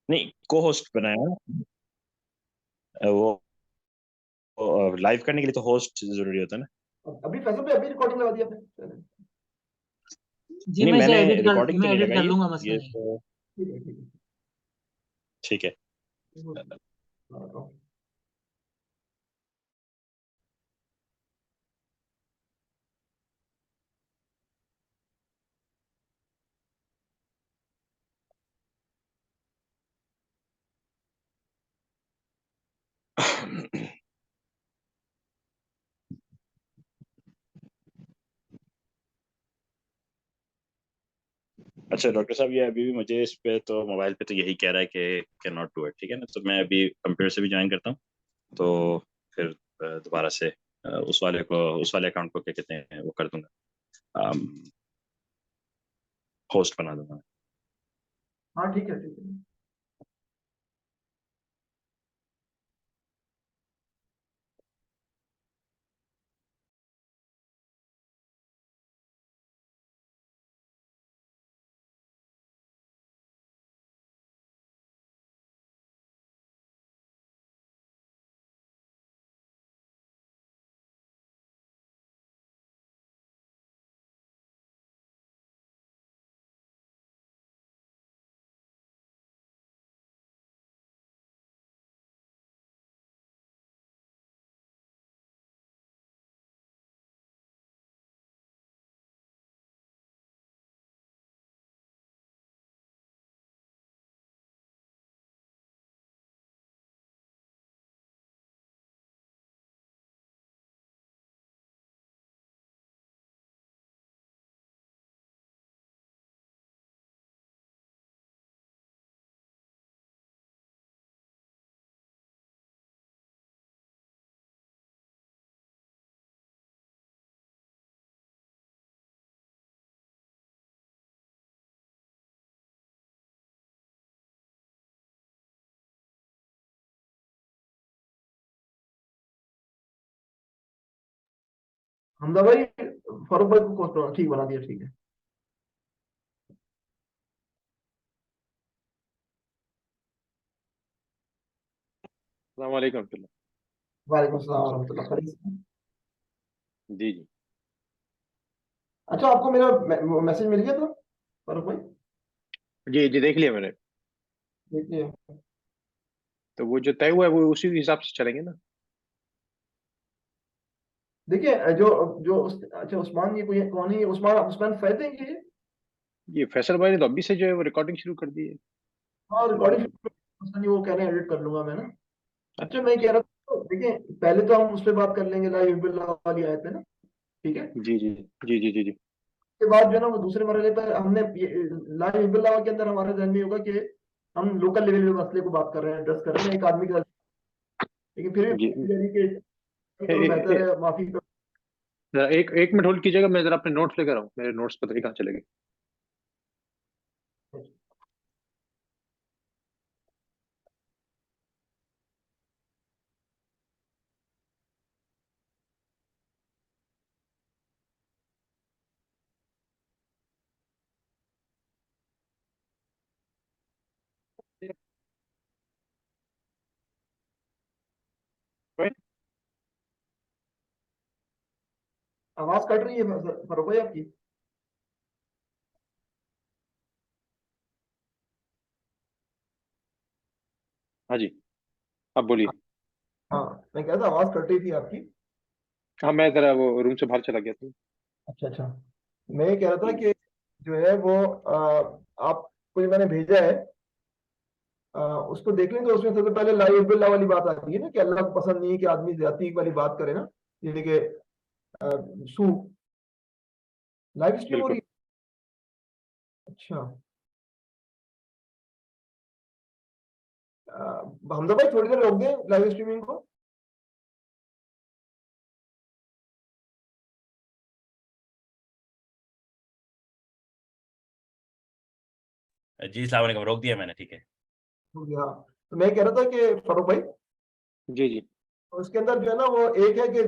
नहीं, को होस्ट बनाया वो लाइव करने के लिए तो होस्ट जरूरी होता है ना। अभी फैसल पे अभी रिकॉर्डिंग लगा दी आपने? जी नहीं, मैं इसे मैंने रिकॉर्डिंग तो मैं नहीं एडिट कर लगाई है लूंगा, मसला ये नहीं। तो। ठीक है, ठीक है। ठीक है। हाँ, अच्छा डॉक्टर साहब, ये अभी भी मुझे इस पे तो मोबाइल पे तो यही कह रहा है कि कैन नॉट डू इट, ठीक है ना। तो मैं अभी कंप्यूटर से भी ज्वाइन करता हूँ, तो फिर दोबारा से उस वाले अकाउंट को क्या कहते हैं वो कर दूंगा, होस्ट बना दूंगा। हाँ, ठीक है, ठीक है। हमदा भाई, फारूक भाई को ठीक बना दिया, ठीक है। अस्सलाम वालेकुम अब्दुल्ला। वालेकुम सलाम वरहमतुल्लाह, खैरियत से? जी जी अच्छा, आपको मेरा मैसेज मिल गया था फारूक भाई? जी जी, देख लिया मैंने। देखिए। तो वो जो तय हुआ है वो उसी हिसाब से चलेंगे ना। देखिए, जो जो अच्छा, उस्मान, ये कोई कौन है? ये उस्मान उस्मान फैद है ये? ये फैसल भाई ने तो अभी से जो है वो रिकॉर्डिंग शुरू कर दी है। हाँ, और रिकॉर्डिंग वो कह रहे हैं एडिट कर लूंगा मैं ना। अच्छा, अच्छा मैं कह अच्छा। रहा था, देखिए पहले तो हम उस पर बात कर लेंगे, ला युहिब्बुल्लाह वाली आयत पे ना। ठीक है। जी जी जी जी जी जी। उसके बाद जो है ना, वो दूसरे मरहले पर हमने ला युहिब्बुल्लाह के अंदर हमारे ध्यान में होगा कि हम लोकल लेवल पे मसले को बात कर रहे हैं, एड्रेस कर रहे हैं, एक आदमी का। लेकिन फिर जी भी यानी कि ए, करो, ए, बेहतर ए, है, माफी करो। जरा एक मिनट होल्ड कीजिएगा, मैं जरा अपने नोट्स लेकर आऊँ, मेरे नोट्स पता नहीं कहाँ चले गए। आवाज कट रही है फरूक भाई आपकी। हाँ जी, अब बोलिए। हाँ, मैं कह रहा था आवाज कट रही थी आपकी। हाँ, मैं जरा वो रूम से बाहर चला गया था। अच्छा, अच्छा। मैं ये कह रहा था जी कि जो है वो आपको जो मैंने भेजा है, उसको देख लें, तो उसमें सबसे पहले ला इलाहा वाली बात आती है ना, कि अल्लाह को पसंद नहीं है कि आदमी ज्यादती वाली बात करे ना। यानी कि सू लाइव स्ट्रीम हो रही बिल्कुल। है? अच्छा। हमदा भाई, थोड़ी देर रोक दें लाइव स्ट्रीमिंग को। जी सलाम वालेकुम, रोक दिया मैंने, ठीक है। हो गया। तो मैं कह रहा था कि फारूक भाई, जी जी उसके अंदर जो है ना, वो एक है कि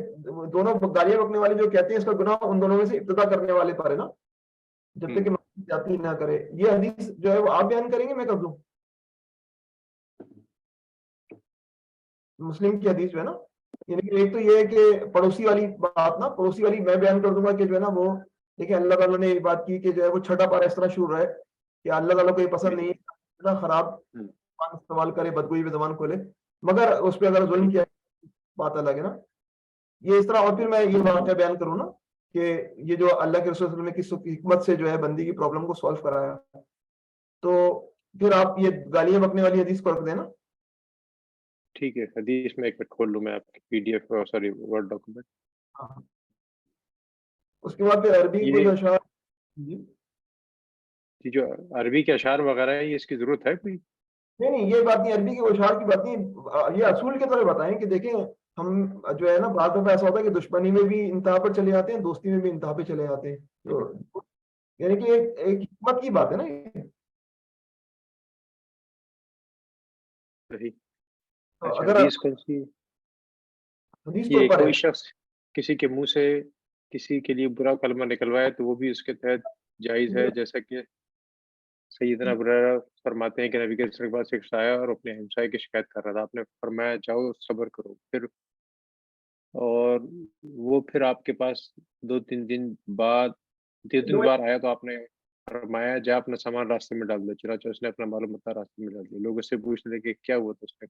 दोनों गालियां बकने वाले जो कहते हैं, इसका गुनाह उन दोनों में से इब्तिदा करने वाले पर है ना, जब तक कि हम्म। जाती ना करे। ये हदीस जो है वो आप बयान करेंगे, मैं कर दूं? मुस्लिम की हदीस जो है ना, यानी कि एक तो ये है कि पड़ोसी वाली बात ना, पड़ोसी वाली मैं बयान कर दूंगा कि जो है ना वो, देखिए अल्लाह ताला ने ये बात की कि जो है वो छठा पारा इस तरह शुरू है कि अल्लाह ताला को ये पसंद जी। नहीं है ना खराब हम्म, जबान इस्तेमाल करे, बदगोई में जबान खोले, मगर उस पर अगर जुल्म ठीक। किया बात अलग है ना। ये इस तरह, और फिर मैं ये वाक़या बयान करूँ ना कि ये जो अल्लाह के रसूल सल्लल्लाहु अलैहि वसल्लम ने किस हिकमत से जो है बंदी की प्रॉब्लम को सॉल्व कराया, तो फिर आप ये गालियां बकने वाली हदीस को रख देना। ठीक है, हदीस में एक मिनट खोल लूँ मैं आपकी पीडीएफ, सॉरी वर्ड डॉक्यूमेंट। हाँ। उसके बाद फिर अरबी के ये कुछ अशार। जी। ये जो अरबी के अशार वगैरह है, ये इसकी जरूरत है कोई? नहीं नहीं, ये बात नहीं, अरबी के अशार की बात नहीं, ये असूल की तरह बताएं कि देखें, हम जो है ना बात में ऐसा होता है कि दुश्मनी में भी इंतहा पर चले जाते हैं, दोस्ती में भी इंतहा पे चले जाते हैं, तो यानी कि एक हिकमत की बात है ना ये। सही। तो अच्छा, अगर हदीस कौन सी? हदीस के ये ऊपर है। कोई शख्स किसी के मुंह से किसी के लिए बुरा कलमा निकलवाए तो वो भी उसके तहत जायज़ है, जैसा कि सैयदना अबू हुरैरा फरमाते हैं कि नबी के पास एक शख्स आया और अपने हमसाये की शिकायत कर रहा था। आपने फरमाया जाओ सब्र करो। फिर और वो फिर आपके पास 2-3 दिन बाद 2-3 बार आया तो आपने फरमाया जा अपना सामान रास्ते में डाल दो। चुनांचे उसने अपना माल-ओ-मता रास्ते में डाल दिया। लोग उससे पूछने लगे क्या हुआ? तो उसने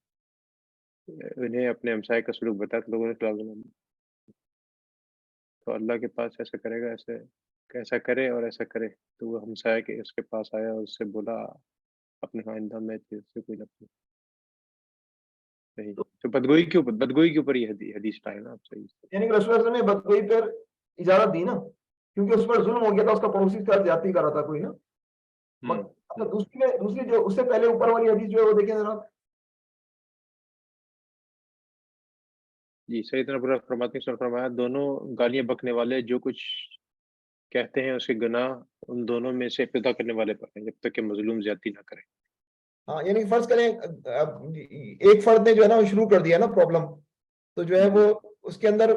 उन्हें अपने हमसाये का सलूक बताया तो लोगों ने फिर तो अल्लाह के पास ऐसा करेगा, ऐसा करे और ऐसा करे। तो वो हमसाया के उसके पास आया और उससे बोला अपने आइंदा में तुझसे कोई नफरत नहीं। तो बदगोई के ऊपर ये हदीस लाए ना आप, सही। यानी कि रसूल सल्लल्लाहु अलैहि वसल्लम ने बदगोई पर इजाजत दी ना, क्योंकि उस पर जुल्म हो गया था, उसका पड़ोसी के साथ ज्यादती कर रहा था कोई ना। हुँ, अच्छा, हुँ। दूसरी जो उससे पहले ऊपर वाली हदीस जो है वो देखें जरा। जी, सैयदना अबू हुरैरा फरमाते हैं, सल्लल्लाहु अलैहि वसल्लम फरमाया दोनों गालियाँ बकने वाले जो कुछ कहते हैं उसके गुनाह उन दोनों में से इब्तिदा करने वाले पर हैं, जब तक कि मज़लूम ज़्यादती ना करे। हाँ, यानी कि फर्ज करें एक फर्द ने जो है ना वो शुरू कर दिया ना प्रॉब्लम, तो जो है हुँ, वो हुँ। उसके अंदर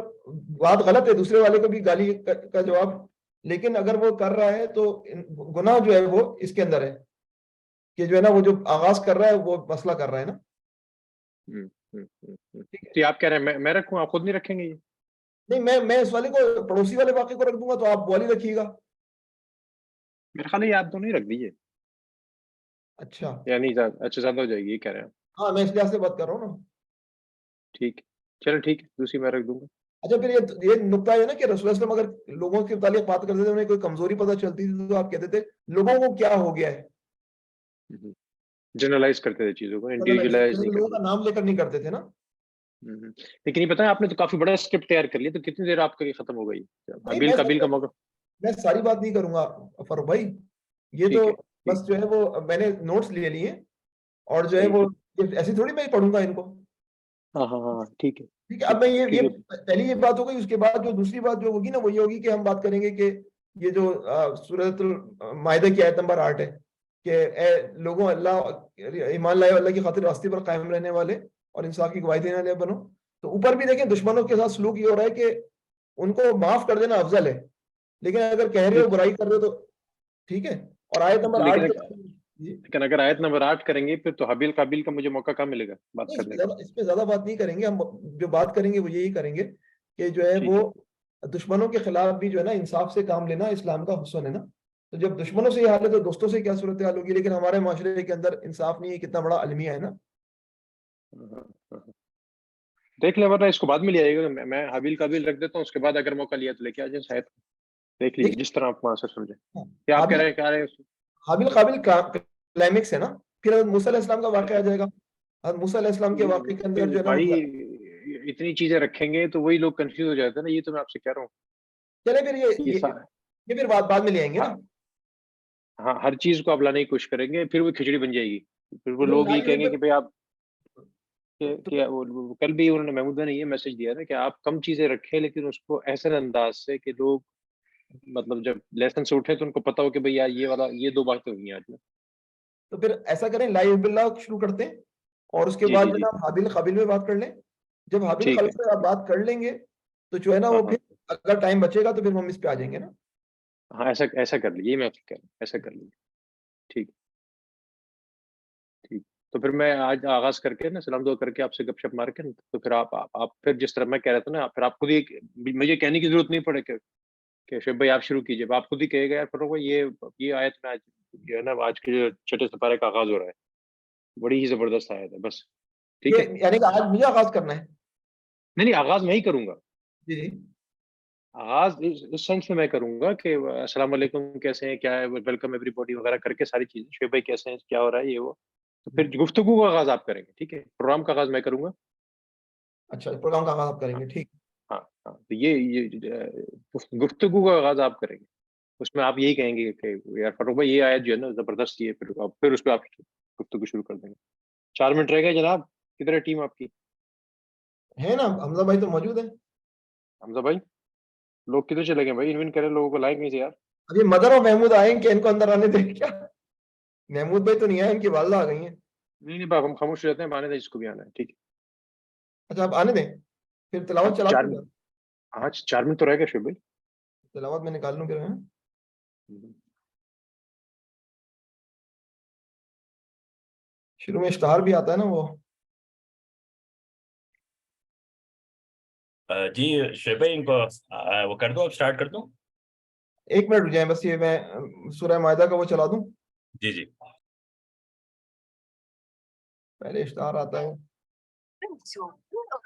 बात गलत है, दूसरे वाले को भी गाली का जवाब, लेकिन अगर वो कर रहा है तो गुनाह जो है वो इसके अंदर है कि जो है ना वो जो आगाज कर रहा है वो मसला कर रहा है ना। हुँ, हुँ, हुँ, हुँ। ठीक है। तो ये आप कह रहे हैं मैं रखूँ, आप खुद नहीं रखेंगे ये? नहीं, मैं इस वाले को पड़ोसी वाले वाक्य को रख दूंगा, तो आप वो वाली रखिएगा। मेरे ख़्याल है ये आप दोनों ही रख दीजिए। अच्छा। या नहीं अच्छा ज़्यादा हो जाएगी, ये कह रहे हैं आप? हाँ, मैं इस लिहाज से बात कर रहा हूँ ना। ठीक है। चलो ठीक है, दूसरी मैं रख दूँगा। अच्छा, फिर ये नुकता है ना कि रसूल सल्लल्लाहु अलैहि वसल्लम अगर लोगों के मुतालिक बात करते थे, उन्हें कोई कमजोरी पता चलती थी तो आप कहते थे लोगों को क्या हो गया है। हुँ, हुँ। जनरलाइज़ करते थे चीज़ों को, इंडिविजुअलाइज़ नहीं लोगों करते का थे। नाम लेकर नहीं करते थे ना। हुँ, हुँ। लेकिन ये पता है आपने तो काफ़ी बड़ा स्क्रिप्ट तैयार कर लिया, तो कितनी देर आपका ये खत्म हो गई? नहीं, हबील-काबिल का मौका। मैं सारी बात नहीं करूंगा फारूक भाई, ये तो ठीक है, बस ठीक। जो है वो मैंने नोट्स ले लिए, और जो है सही वो है। ये ऐसी थोड़ी मैं पढ़ूंगा इनको। हाँ, हाँ, हाँ, ठीक है, ठीक है, अब ठीक मैं है, ये ठीक है। पहली ये बात हो गई, उसके बाद जो दूसरी बात जो होगी ना वो ये होगी कि हम बात करेंगे कि ये जो सूरतुल माइदा की आयत नंबर 8 है कि ए लोगों, अल्लाह ईमान लाए, अल्लाह की खातिर रास्ते पर कायम रहने वाले और इंसाफ की गवाही देने वाले बनो। तो ऊपर भी देखें दुश्मनों के साथ सलूक ये हो रहा है कि उनको माफ कर देना अफजल है, लेकिन अगर कह रहे हो ठीक। बुराई कर रहे हो तो ठीक है। और आयत नंबर लेकिन 8 अग के बाद जी, लेकिन अगर आयत नंबर 8 करेंगे फिर तो हबील-काबिल का मुझे मौका कहाँ मिलेगा बात नहीं, करने का? इस पे ज्यादा बात नहीं करेंगे हम। जो बात करेंगे वो यही करेंगे कि जो है वो ठीक है। दुश्मनों के खिलाफ भी जो है ना इंसाफ से काम लेना इस्लाम का हुस्न है ना। तो जब दुश्मनों से ये हाल है तो दोस्तों से क्या सूरत हाल होगी, लेकिन हमारे माशरे के अंदर इंसाफ नहीं है, कितना बड़ा अलमिया है ना। हाँ, हाँ, हाँ, हाँ। देख ले, वरना इसको बाद में ले आइएगा। मैं हबील-काबिल रख देता हूँ, उसके बाद अगर मौका लिया तो लेके आ जाएँ शायद। देख लीजिए, देखिए, जिस तरह आप आंसर समझें। क्या आप हाबिल कह रहे हैं? हाबिल काबिल क्लाइमेक्स है ना, फिर हज़रत मूसा अलैहिस्सलाम का वाक़या आ जाएगा। हज़रत मूसा अलैहिस्सलाम के वाक़े के अंदर जो है ना भाई, वो इतनी चीज़ें रखेंगे तो वही लोग कन्फ्यूज़ हो जाते हैं ना, ये तो मैं आपसे कह रहा हूँ। चले फिर ये सा ये फिर बाद में ले आएंगे ना। हाँ, हाँ, हर चीज़ को आप लाने की कोशिश करेंगे, फिर वो खिचड़ी बन जाएगी। फिर वो तो फिर लोग ये लाइव कहेंगे कि भाई आप तो कि वो कल भी उन्होंने महमूद भाई ने ये मैसेज दिया ना कि आप कम चीज़ें रखें लेकिन उसको ऐसे अंदाज़ से कि लोग मतलब जब लेसन से उठे तो उनको पता हो कि भई यार ये 2 बातें हुई हैं आज ना। तो फिर ऐसा करें, लाइव बिल्लाह शुरू करते हैं, और उसके जी, बाद जी, जो है जी। ना हम हाबिल काबिल में बात कर लें। जब हाबिल ठीक काबिल है। में आप बात कर लेंगे तो जो है ना हाँ, वो फिर हाँ। अगर टाइम बचेगा तो फिर हम इस पे आ जाएंगे ना। हाँ, ऐसा ऐसा कर लीजिए, मैं आपसे कह रहा हूँ, ऐसा कर लीजिए। ठीक, ठीक। तो फिर मैं आज आगाज करके ना सलाम दुआ करके आपसे गपशप मार के तो फिर आप फिर जिस तरह मैं कह रहा था ना, फिर आप खुद ही मुझे कहने की जरूरत नहीं पड़े कि शुएब भाई आप शुरू कीजिए, आप खुद ही कहेगा यार फरूक भाई ये आयत में आज जो है ना आज के जो छठे सिपारे का आगाज हो रहा है, बड़ी ही जबरदस्त आयत है, बस ठीक ये है। यानी कि आज मुझे आगाज करना है? नहीं आगाज मैं ही करूंगा। जी जी। आगाज इस सेंस में मैं करूंगा कि अस्सलाम वालेकुम, कैसे हैं, क्या है, वेलकम एवरीबॉडी वगैरह करके सारी चीजें, शुएब भाई कैसे हैं, क्या हो रहा है, ये वो। तो फिर गुफ्तगू का आगाज आप करेंगे, ठीक है, प्रोग्राम का आगाज मैं करूंगा। अच्छा, प्रोग्राम का आगाज आप हाँ करेंगे, ठीक। हाँ हाँ, तो ये गुफ्तगू का आगाज आप करेंगे, उसमें आप यही कहेंगे कि यार फरूक भाई ये आयत जो है ना जबरदस्त, ये फिर उस पर आप गुफ्तगू शुरू कर देंगे। 4 मिनट रह गए जनाब, किधर है टीम आपकी? है ना, हमजा भाई तो मौजूद है। हमजा भाई, लोग किधर चले गए भाई? इन्वेंट करें लोगों को, लाए कहीं से यार। अभी मदर और महमूद आए हैं, क्या इनको अंदर आने दें क्या? महमूद भाई तो नहीं आए, इनकी वालदा आ गई हैं। नहीं नहीं बाप, हम खामोश रहते हैं, आने दें जिसको भी आना है, ठीक अच्छा, आप आने दें, फिर है। तिलावत चला चार दूंगा। आज 4 मिनट तो रह गए शुभ भाई। तिलावत में निकाल लूं फिर मैं। शुरू में इश्तहार भी आता है ना वो। जी शुएब भाई, इनको वो कर दो, अब स्टार्ट कर दो। 1 मिनट रुक जाए बस, ये मैं सूरह मायदा का वो चला दूं। जी जी। पहले इश्तहार आता है।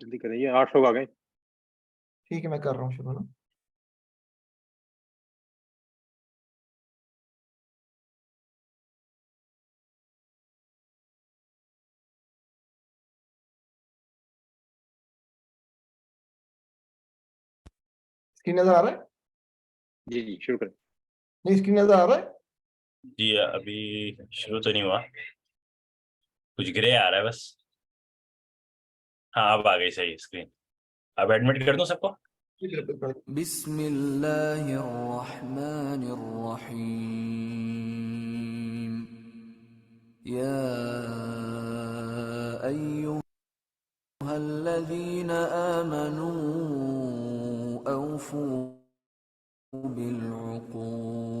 जल्दी करें, ये 8 लोग आ गए। ठीक है, मैं कर रहा हूँ शुरू ना। स्क्रीन नजर आ रहा है? जी जी शुरू करें। नहीं, स्क्रीन नजर आ रहा है? जी अभी शुरू तो नहीं हुआ, कुछ ग्रे आ रहा है बस। हाँ अब आ गई सही स्क्रीन। अब एडमिट कर दूं सबको। बिस्मिल्लाहिर्रहमानिर्रहीम या अय्युहल्लज़ीना आमनू औफू बिलउक़ूद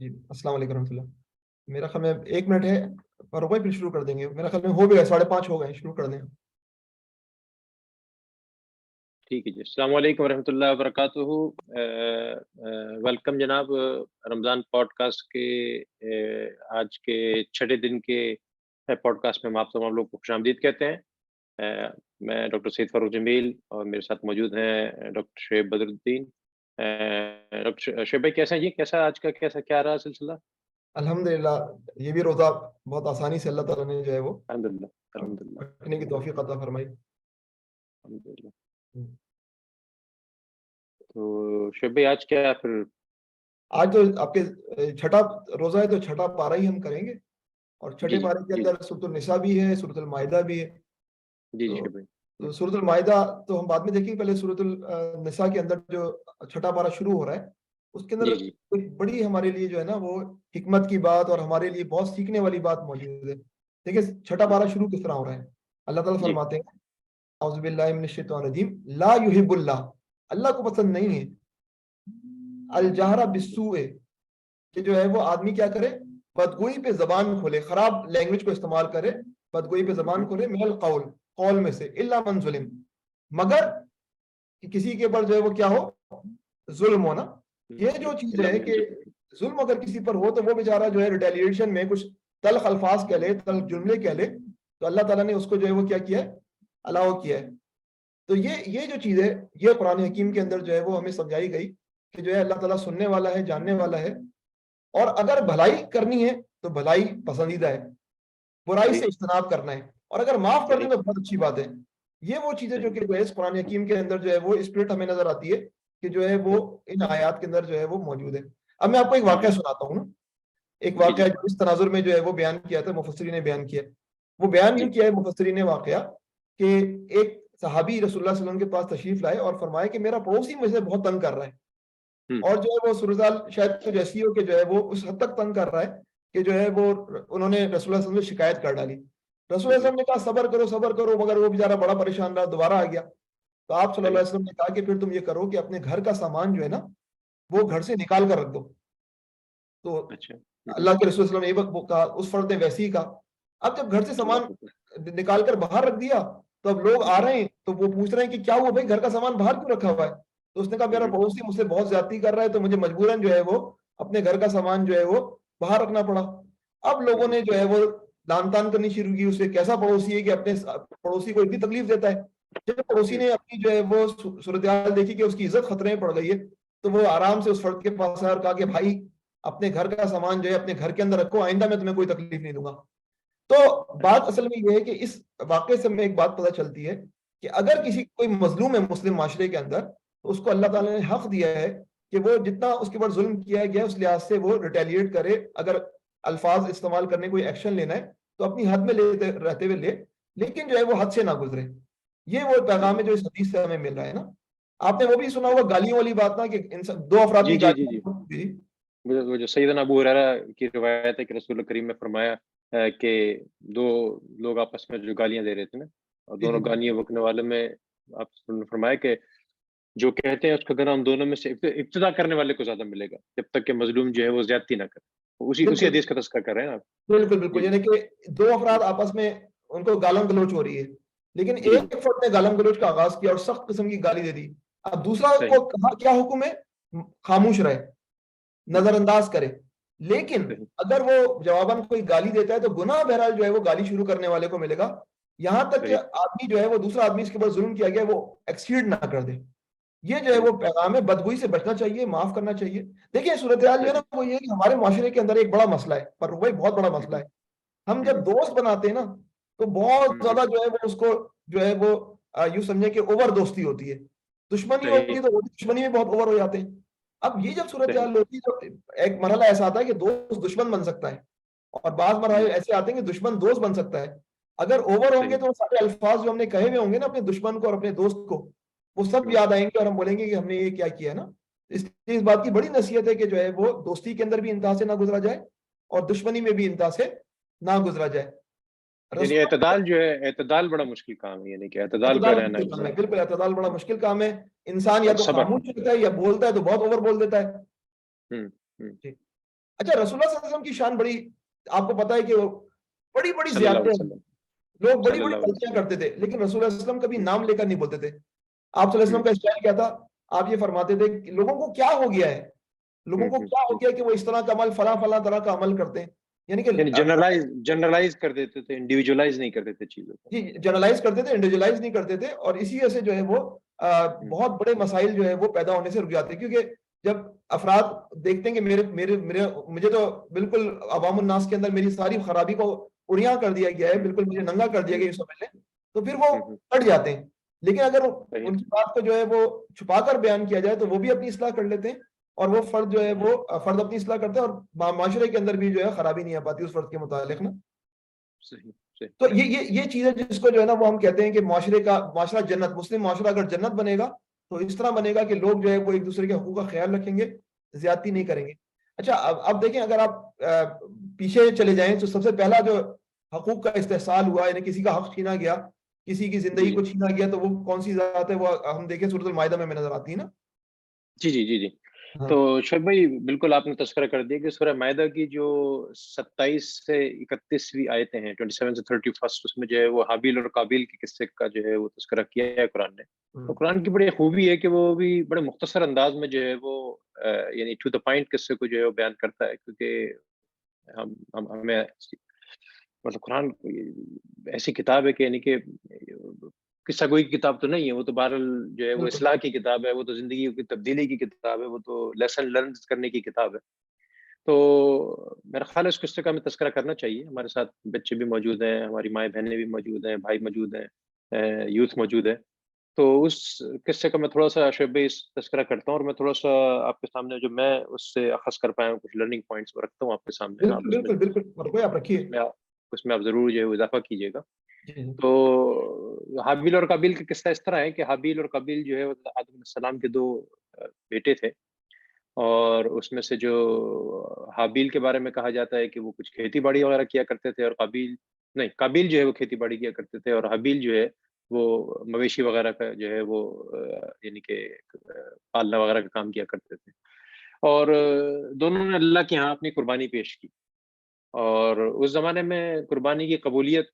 अस्सलाम वालेकुम रहमतुल्लाह। मेरा ख्याल में 1 मिनट है, पर भाई फिर शुरू कर देंगे। मेरा ख्याल में हो भी गए, 5:30 हो गए, शुरू कर दें। ठीक है जी, अस्सलाम वालेकुम वरहमतुल्लाहि वबरकातुहू। वेलकम जनाब, रमज़ान पॉडकास्ट के आज के छठे दिन के पॉडकास्ट में हम आप तमाम लोग को खुशामदीद कहते हैं। मैं डॉक्टर सैयद फ़ारूक जमील और मेरे साथ मौजूद हैं डॉक्टर शुएब बदरुद्दीन। डॉक्टर शुएब भाई कैसे हैं जी, कैसा आज का क्या रहा सिलसिला? अल्हम्दुलिल्लाह, ये भी रोजा बहुत आसानी से अल्लाह ताला ने जो है वो अल्हम्दुलिल्लाह अल्हम्दुलिल्लाह रखने की तौफीक अता फरमाई। अल्हम्दुलिल्लाह। तो शुएब भाई आज क्या फिर आज तो आपके छठा रोजा है, तो छठा पारा ही हम करेंगे, और जी छठे जी पारे के जी अंदर सूरतुल निसा भी है, सूरतुल माइदा भी है। जी जी तो शेख भाई। सूरतुल माइदा तो हम बाद में देखेंगे, पहले सूरतुल निसा के अंदर जो छठा पारा शुरू हो रहा है, उसके अंदर जी जी एक बड़ी हमारे लिए जो है ना वो हिकमत की बात और हमारे लिए बहुत सीखने वाली बात मौजूद है। देखिए छठा पारा शुरू किस तरह हो रहा है। अल्लाह ताला जी फरमाते हैं, औज़ु बिल्लाहि मिनश शैतानिर रजीम, ला युहिब्बुल्लाह, अल्लाह को पसंद नहीं है, अल जहरा बिस्सूए, कि जो है वो आदमी क्या करे, बदगोई पे जबान खोले, खराब लैंग्वेज को इस्तेमाल करे, बदगोई पे जबान खोले, मिनल कौल, कौल में से, इल्ला मन जुलिम, मगर कि किसी के ऊपर जो है वो क्या हो, जुल्म हो ना। ये जो चीज है कि जुल्म अगर किसी पर हो तो वो बेचारा जो है रिटेलिएशन में कुछ तल्ख अल्फाज कह ले, तल्ख जुमले कह ले, तो अल्लाह ताला ने उसको जो है वो क्या किया है, अलाउ किया है। तो ये जो चीज है, ये कुरान हकीम के अंदर जो है वो हमें समझाई गई कि जो है अल्लाह ताला सुनने वाला है, जानने वाला है, और अगर भलाई करनी है तो भलाई पसंदीदा है, बुराई सही से इज्तनाब करना है, और अगर माफ कर सही दें तो बहुत अच्छी बात है। ये वो चीजें जो सही। कि जो है इस कुरान हकीम के अंदर जो है वो स्पिरिट हमें नजर आती है कि जो है वो इन आयात के अंदर जो है वो मौजूद है। अब मैं आपको एक वाकया सुनाता हूँ ना, एक जी जी वाकया जो इस तनाजुर में जो है वो बयान किया था, मुफस्सिरीन ने बयान किया है। वो बयान यूं जी किया है मुफस्सिरीन ने वाकया कि एक सहाबी रसूलुल्लाह सल्लल्लाहु अलैहि वसल्लम के पास तशरीफ लाए और फरमाए कि मेरा पड़ोसी मुझे बहुत तंग कर रहा है, हम्म और जो है वो सूरजाल शायद कुछ ऐसी हो कि जो है वो उस हद तक तंग कर रहा है कि जो है वो उन्होंने रसूलुल्लाह सल्लल्लाहु अलैहि वसल्लम से शिकायत कर डाली। रसूलुल्लाह सल्लल्लाहु अलैहि वसल्लम ने कहा सबर करो, मगर वो बेचारा बड़ा परेशान रहा, दोबारा आ गया। तो आप सल्लल्लाहु सही। अलैहि वसल्लम ने कहा कि फिर तुम ये करो कि अपने घर का सामान जो है ना वो घर से निकाल कर रख दो। तो अच्छा अल्लाह के रसूल सल्लल्लाहु अलैहि वसल्लम ने वो कहा, उस फर्द ने वैसे ही कहा। अब जब घर से अल्लाह सामान हुक्म। निकाल कर बाहर रख दिया, तो अब लोग आ हम्म रहे हैं तो वो पूछ रहे हैं कि क्या हुआ भाई, घर का सामान बाहर क्यों रखा हुआ है। तो उसने कहा मेरा हम्म पड़ोसी मुझसे बहुत ज्यादती कर रहा है, तो मुझे मजबूरन जो है वो अपने घर का सामान जो है वो बाहर रखना पड़ा। अब लोगों हम्म ने जो है वो दान तान करनी शुरू की, उसे कैसा पड़ोसी है कि अपने पड़ोसी को इतनी तकलीफ देता है। जब पड़ोसी ने अपनी जो है वो सूरत हाल देखी कि उसकी इज्जत खतरे में पड़ गई है, तो वो आराम से उस फर्द के पास आया और कहा कि भाई अपने घर का सामान जो है अपने घर के अंदर रखो, आइंदा मैं तुम्हें कोई तकलीफ नहीं दूंगा। तो बात अच्छा असल में ये है कि इस वाकये से हमें एक बात पता चलती है कि अगर किसी कोई मजलूम है मुस्लिम माशरे के अंदर, तो उसको अल्लाह ताला ने हक दिया है कि वो जितना उसके ऊपर जुल्म किया गया है उस लिहाज से वो रिटेलिएट करे। अगर अल्फाज इस्तेमाल करने कोई एक्शन लेना है तो अपनी हद में लेते रहते हुए ले, लेकिन जो है वो हद से ना गुजरे। ये वो पैगाम है जो इस हदीस से हमें मिल रहा है ना। आपने वो भी सुना होगा गालियों वाली बात ना, कि दो अफराद जी की जी जी जी। गाली। वो जो सैयदना अबू हुरैरा की रिवायत है कि रसूल करीम ने फरमाया कि दो लोग आपस में जो गालियां दे रहे थे ना, और जी जी दोनों गालियां बकने वाले में आप ने फरमाया कि जो कहते हैं उसका गना हम दोनों में से इब्तिदा करने वाले को ज्यादा मिलेगा, जब तक कि मजलूम जो है वो ज्यादती ना करे। उसी उसी बिल्कुल हदीस का तस्करा कर रहे हैं आप। बिल्कुल बिल्कुल, जी यानी कि दो अफराद जी आपस में उनको गालम गलोच हो रही है, लेकिन जी एक फर्द ने गालम गलोच का आगाज किया और सख्त किस्म की गाली दे दी। अब दूसरा सही को कहा क्या हुक्म है, खामोश रहे, नजरअंदाज करे। लेकिन सही अगर वो जवाबन कोई गाली देता है तो गुनाह बहरहाल जो है वो गाली शुरू करने वाले को मिलेगा, यहां तक कि सही आदमी जो है वो दूसरा आदमी इसके ऊपर जुल्म किया गया है, वो एक्सीड ना कर दे। ये जो है सही वो पैगाम है, बदगुई से बचना चाहिए, माफ करना चाहिए। देखिए सूरत हाल जो है ना सही। वो ये है कि हमारे माशरे के अंदर एक बड़ा मसला है, पर वही बहुत बड़ा मसला है। हम जब दोस्त बनाते हैं ना तो बहुत हम्म, ज्यादा जो है वो उसको जो है वो यूं समझे कि ओवर दोस्ती होती है। दुश्मनी सही होती है तो दुश्मनी में बहुत ओवर हो जाते हैं। अब ये जब सूरत सही हाल होती है तो एक मरहला ऐसा आता है कि दोस्त दुश्मन बन सकता है, और बाज मरहले ऐसे आते हैं कि दुश्मन दोस्त बन सकता है। अगर ओवर होंगे सही तो वो सारे अल्फाज जो हमने कहे हुए होंगे ना अपने दुश्मन को और अपने दोस्त को, वो सब हम्म, याद आएंगे और हम बोलेंगे कि हमने ये क्या किया ना। इसलिए इस बात की बड़ी नसीहत है कि जो है वो दोस्ती के अंदर भी इंतहा से ना गुजरा जाए और दुश्मनी में भी इंतहा से ना गुजरा जाए। यानी रसूल एतदाल जो है, एतदाल बड़ा मुश्किल काम है, यानी कि एतदाल पे एतदाल रहना मुश्किल काम है, इंसान। बिल्कुल एतदाल बड़ा मुश्किल काम है। इंसान या और तो सबर। खामोश रहता है या बोलता है तो बहुत ओवर बोल देता है। हम्म हम्म। जी। अच्छा, रसूलुल्लाह सल्लल्लाहु अलैहि वसल्लम की शान बड़ी, आपको पता है कि वो बड़ी बड़ी सल्लल्लाहु अलैहि ज्यादतियां, वसल्लम। लोग बड़ी बड़ी सल्लल्लाहु अलैहि गलतियां करते थे, लेकिन रसूलुल्लाह सल्लल्लाहु अलैहि वसल्लम कभी वसल्लम। नाम लेकर नहीं बोलते थे। आप सल्लल्लाहु अलैहि वसल्लम हम्म का स्टाइल क्या था, आप ये फरमाते थे कि लोगों को क्या हो गया है, लोगों को क्या हो हम्म। गया कि वो इस तरह का अमल फला फला तरह का अमल करते हैं। यानी कि यानी जनरलाइज कर देते थे, इंडिविजुअलाइज नहीं कर देते चीजों को। जी जनरलाइज करते थे, इंडिविजुअलाइज नहीं करते थे, और इसी वजह से जो है वो हम्म बहुत बड़े मसाइल जो है वो पैदा होने से रुक जाते हैं। क्योंकि जब अफराद देखते हैं कि मेरे मेरे मेरे मुझे तो बिल्कुल अवामुन्नास के अंदर मेरी सारी खराबी को उड़िया कर दिया गया है, हम्म बिल्कुल मुझे नंगा कर दिया हम्म गया यूं समझ लें, तो फिर वो हम्म। कट जाते हैं। लेकिन अगर सही उनकी बात को जो है वो छुपा कर बयान किया जाए तो वो भी अपनी इस्लाह कर लेते हैं। और वो फर्द जो है वो फर्द अपनी इस्लाह करता है, और माशरे के अंदर भी जो है खराबी नहीं आ पाती उस फर्द के मुतालिक ना। सही सही। तो ये चीज है जिसको जो है ना वो हम कहते हैं कि माशरा जन्नत, मुस्लिम माशरा अगर जन्नत बनेगा तो इस तरह बनेगा कि लोग जो है वो एक दूसरे के हकूक का ख्याल रखेंगे, ज्यादती नहीं करेंगे। अच्छा, अब देखें, अगर आप पीछे चले जाएं तो सबसे पहला जो हकूक का इस्तेहसाल हुआ, यानी किसी का हक छीना गया, किसी की जिंदगी जी को छीना गया, तो वो कौन सी ज़ात है? वो हम देखें सूरत अल-माइदा में नजर आती है ना। जी जी जी जी। हाँ तो शोएब भाई बिल्कुल आपने तस्करा कर दिया कि सूरह मायदा की जो 27 से 31वीं आयतें हैं, 27 से 31, उसमें जो है वो हाबिल और काबिल के किस्से का जो है वो तस्करा किया है कुरान ने। तो कुरान की बड़ी खूबी है कि वो भी बड़े मुख्तसर अंदाज में जो है वो यानी टू द पॉइंट किस्से को जो है वो बयान करता है, क्योंकि हम हमें मतलब कुरान ऐसी किताब है कि यानी कि किस्सा गोई की किताब तो नहीं है, वो तो बहरहाल जो है वो बिल्कुल इस्लाह की किताब है, वो तो जिंदगी की तब्दीली की किताब है, वो तो लेसन लर्न करने की किताब है। तो मेरा ख्याल है उस किस्से का हमें तस्करा करना चाहिए। हमारे साथ बच्चे भी मौजूद हैं, हमारी माएँ बहनें भी मौजूद हैं, भाई मौजूद हैं, यूथ मौजूद है। तो उस किस्से का मैं थोड़ा-सा शोएब भाई तस्करा करता हूँ, और मैं थोड़ा-सा आपके सामने जो मैं उससे अख़ज़ कर पाया हूँ कुछ लर्निंग पॉइंट्स वो रखता हूँ आपके सामने। आप बिल्कुल बिल्कुल बिल्कुल, और कोई आप रखिए। उसमें आप ज़रूर जो है वो इज़ाफ़ा कीजिएगा। जी जी तो हाबिल और काबिल का किस्सा इस तरह है कि हाबिल और काबिल जो है वो आदम अलैहिस्सलाम के 2 बेटे थे, और उसमें से जो हाबिल के बारे में कहा जाता है कि वो कुछ खेती-बाड़ी वगैरह किया करते थे, और काबिल जो है वो खेती-बाड़ी किया करते थे, और हाबिल जो है वो मवेशी वगैरह का जो है वो यानी कि पालना वगैरह का काम किया करते थे। और दोनों ने अल्लाह के यहाँ अपनी कुर्बानी पेश की। और उस ज़माने में कुर्बानी की कबूलियत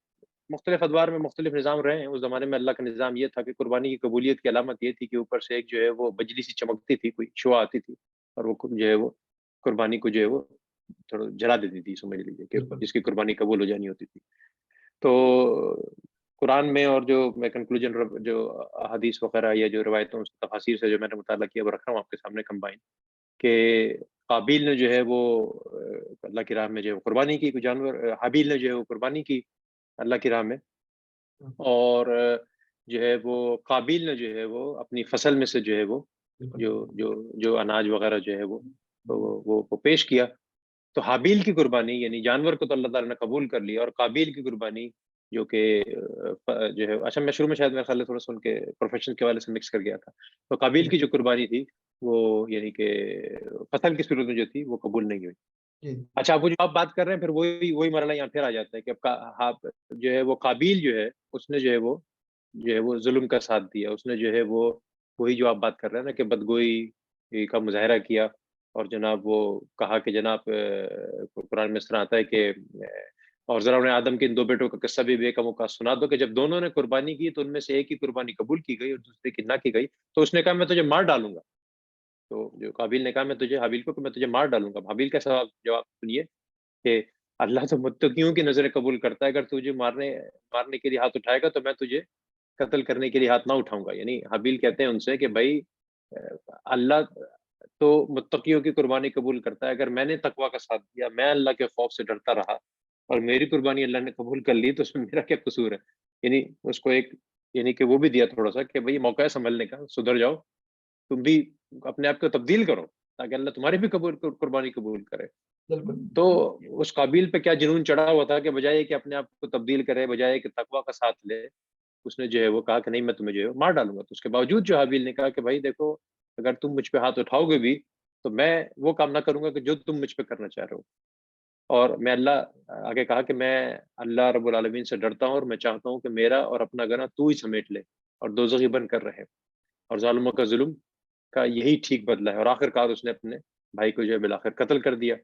मुख्तलिफ अदवार में मुख्तलिफ निज़ाम रहे हैं। उस ज़माने में अल्लाह का निज़ाम ये था कि कुर्बानी की कबूलियत की अलामत ये थी कि ऊपर से एक जो है वो बजली सी चमकती थी, कोई शुआ आती थी, और वो जो है वो कुर्बानी को जो है वो थोड़ा जला देती थी, समझ लीजिए कि बिल्कुल जिसकी कुर्बानी कबूल हो जानी होती थी। तो कुरान में, और जो मैं कंक्लूजन जो अहादीस वगैरह या जो रिवायतों तफासिर से जो मैंने मुताला किया वो रख रहा हूँ आपके सामने कंबाइन, कि काबिल ने जो है वो अल्लाह की राह में जो है वो कुर्बानी की, कोई जानवर, हाबिल ने जो है वो कुर्बानी की अल्लाह की राह में, और जो है वो काबिल ने जो है वो अपनी फसल में से जो है वो बिल्कुल जो जो जो अनाज वगैरह जो है वो तो वो पेश किया। तो हाबिल की कुर्बानी यानी जानवर को तो अल्लाह ताला ने कबूल कर लिया, और काबिल की कुर्बानी जो कि जो है, अच्छा मैं शुरू में शायद मेरे ख्याल है थोड़ा सा उनके प्रोफेशन के हवाले से मिक्स कर गया था। तो काबिल की जो कुर्बानी थी वो यानी कि फसल की सूरत में जो थी वो कबूल नहीं हुई। जी अच्छा, वो जो आप बात कर रहे हैं फिर वही वही मरहला यहाँ फिर आ जाता है कि अब जो है वो काबिल जो है उसने जो है वो जुल्म का साथ दिया। उसने जो है वो वही जो आप बात कर रहे हैं ना कि बदगोई का मुज़ाहिरा किया, और जनाब वो कहा कि जनाब कुरान में इस तरह आता है कि और ज़रा उन्हें आदम के इन 2 बेटों का किस्सा भी बेका-मुका सुना दो कि जब दोनों ने कुर्बानी की तो उनमें से एक की कुर्बानी कबूल की गई और दूसरे की ना की गई। तो उसने कहा मैं तुझे मार डालूँगा। तो जो काबिल ने कहा मैं तुझे हाबिल को कि मैं तुझे मार डालूँगा। हाबिल का जवाब सुनिए कि अल्लाह तो मुत्तकियों की नज़रें कबूल करता है, अगर तुझे मारने मारने के लिए हाथ उठाएगा तो मैं तुझे कत्ल करने के लिए हाथ ना उठाऊँगा। यानी हाबिल कहते हैं उनसे कि भाई अल्लाह तो मुत्तकियों की कुर्बानी कबूल करता है, अगर मैंने तकवा का साथ दिया, मैं अल्लाह के खौफ से डरता रहा और मेरी कुर्बानी अल्लाह ने कबूल कर ली, तो उसमें मेरा क्या कसूर है? यानी उसको एक यानी कि वो भी दिया थोड़ा-सा कि भई मौका है सँभलने का, सुधर जाओ, तुम भी अपने आप को तब्दील करो, ताकि अल्लाह तुम्हारी भी कुर्बानी कबूल करे। बिल्कुल तो उस काबिल पे क्या जुनून चढ़ा हुआ था कि बजाए कि अपने आप को तब्दील करे, बजाए कि तकवा का साथ ले, उसने जो है वो कहा कि नहीं मैं तुम्हें जो है मार डालूँगा। तो उसके बावजूद जो हाबिल ने कहा कि भाई देखो, अगर तुम मुझ पे हाथ उठाओगे भी, तो मैं वो काम ना करूँगा कि जो तुम मुझ पे करना चाह रहे हो। और मैं आगे कहा कि मैं अल्लाह रब्बुल आलमीन से डरता हूँ, और मैं चाहता हूँ कि मेरा और अपना गना तू ही समेट ले और दोज़खी बनकर रहे। और ज़ालिमों का ज़ुल्म का यही ठीक बदला है। और आखिरकार उसने अपने भाई को जो है बिलाखिर कत्ल कर दिया,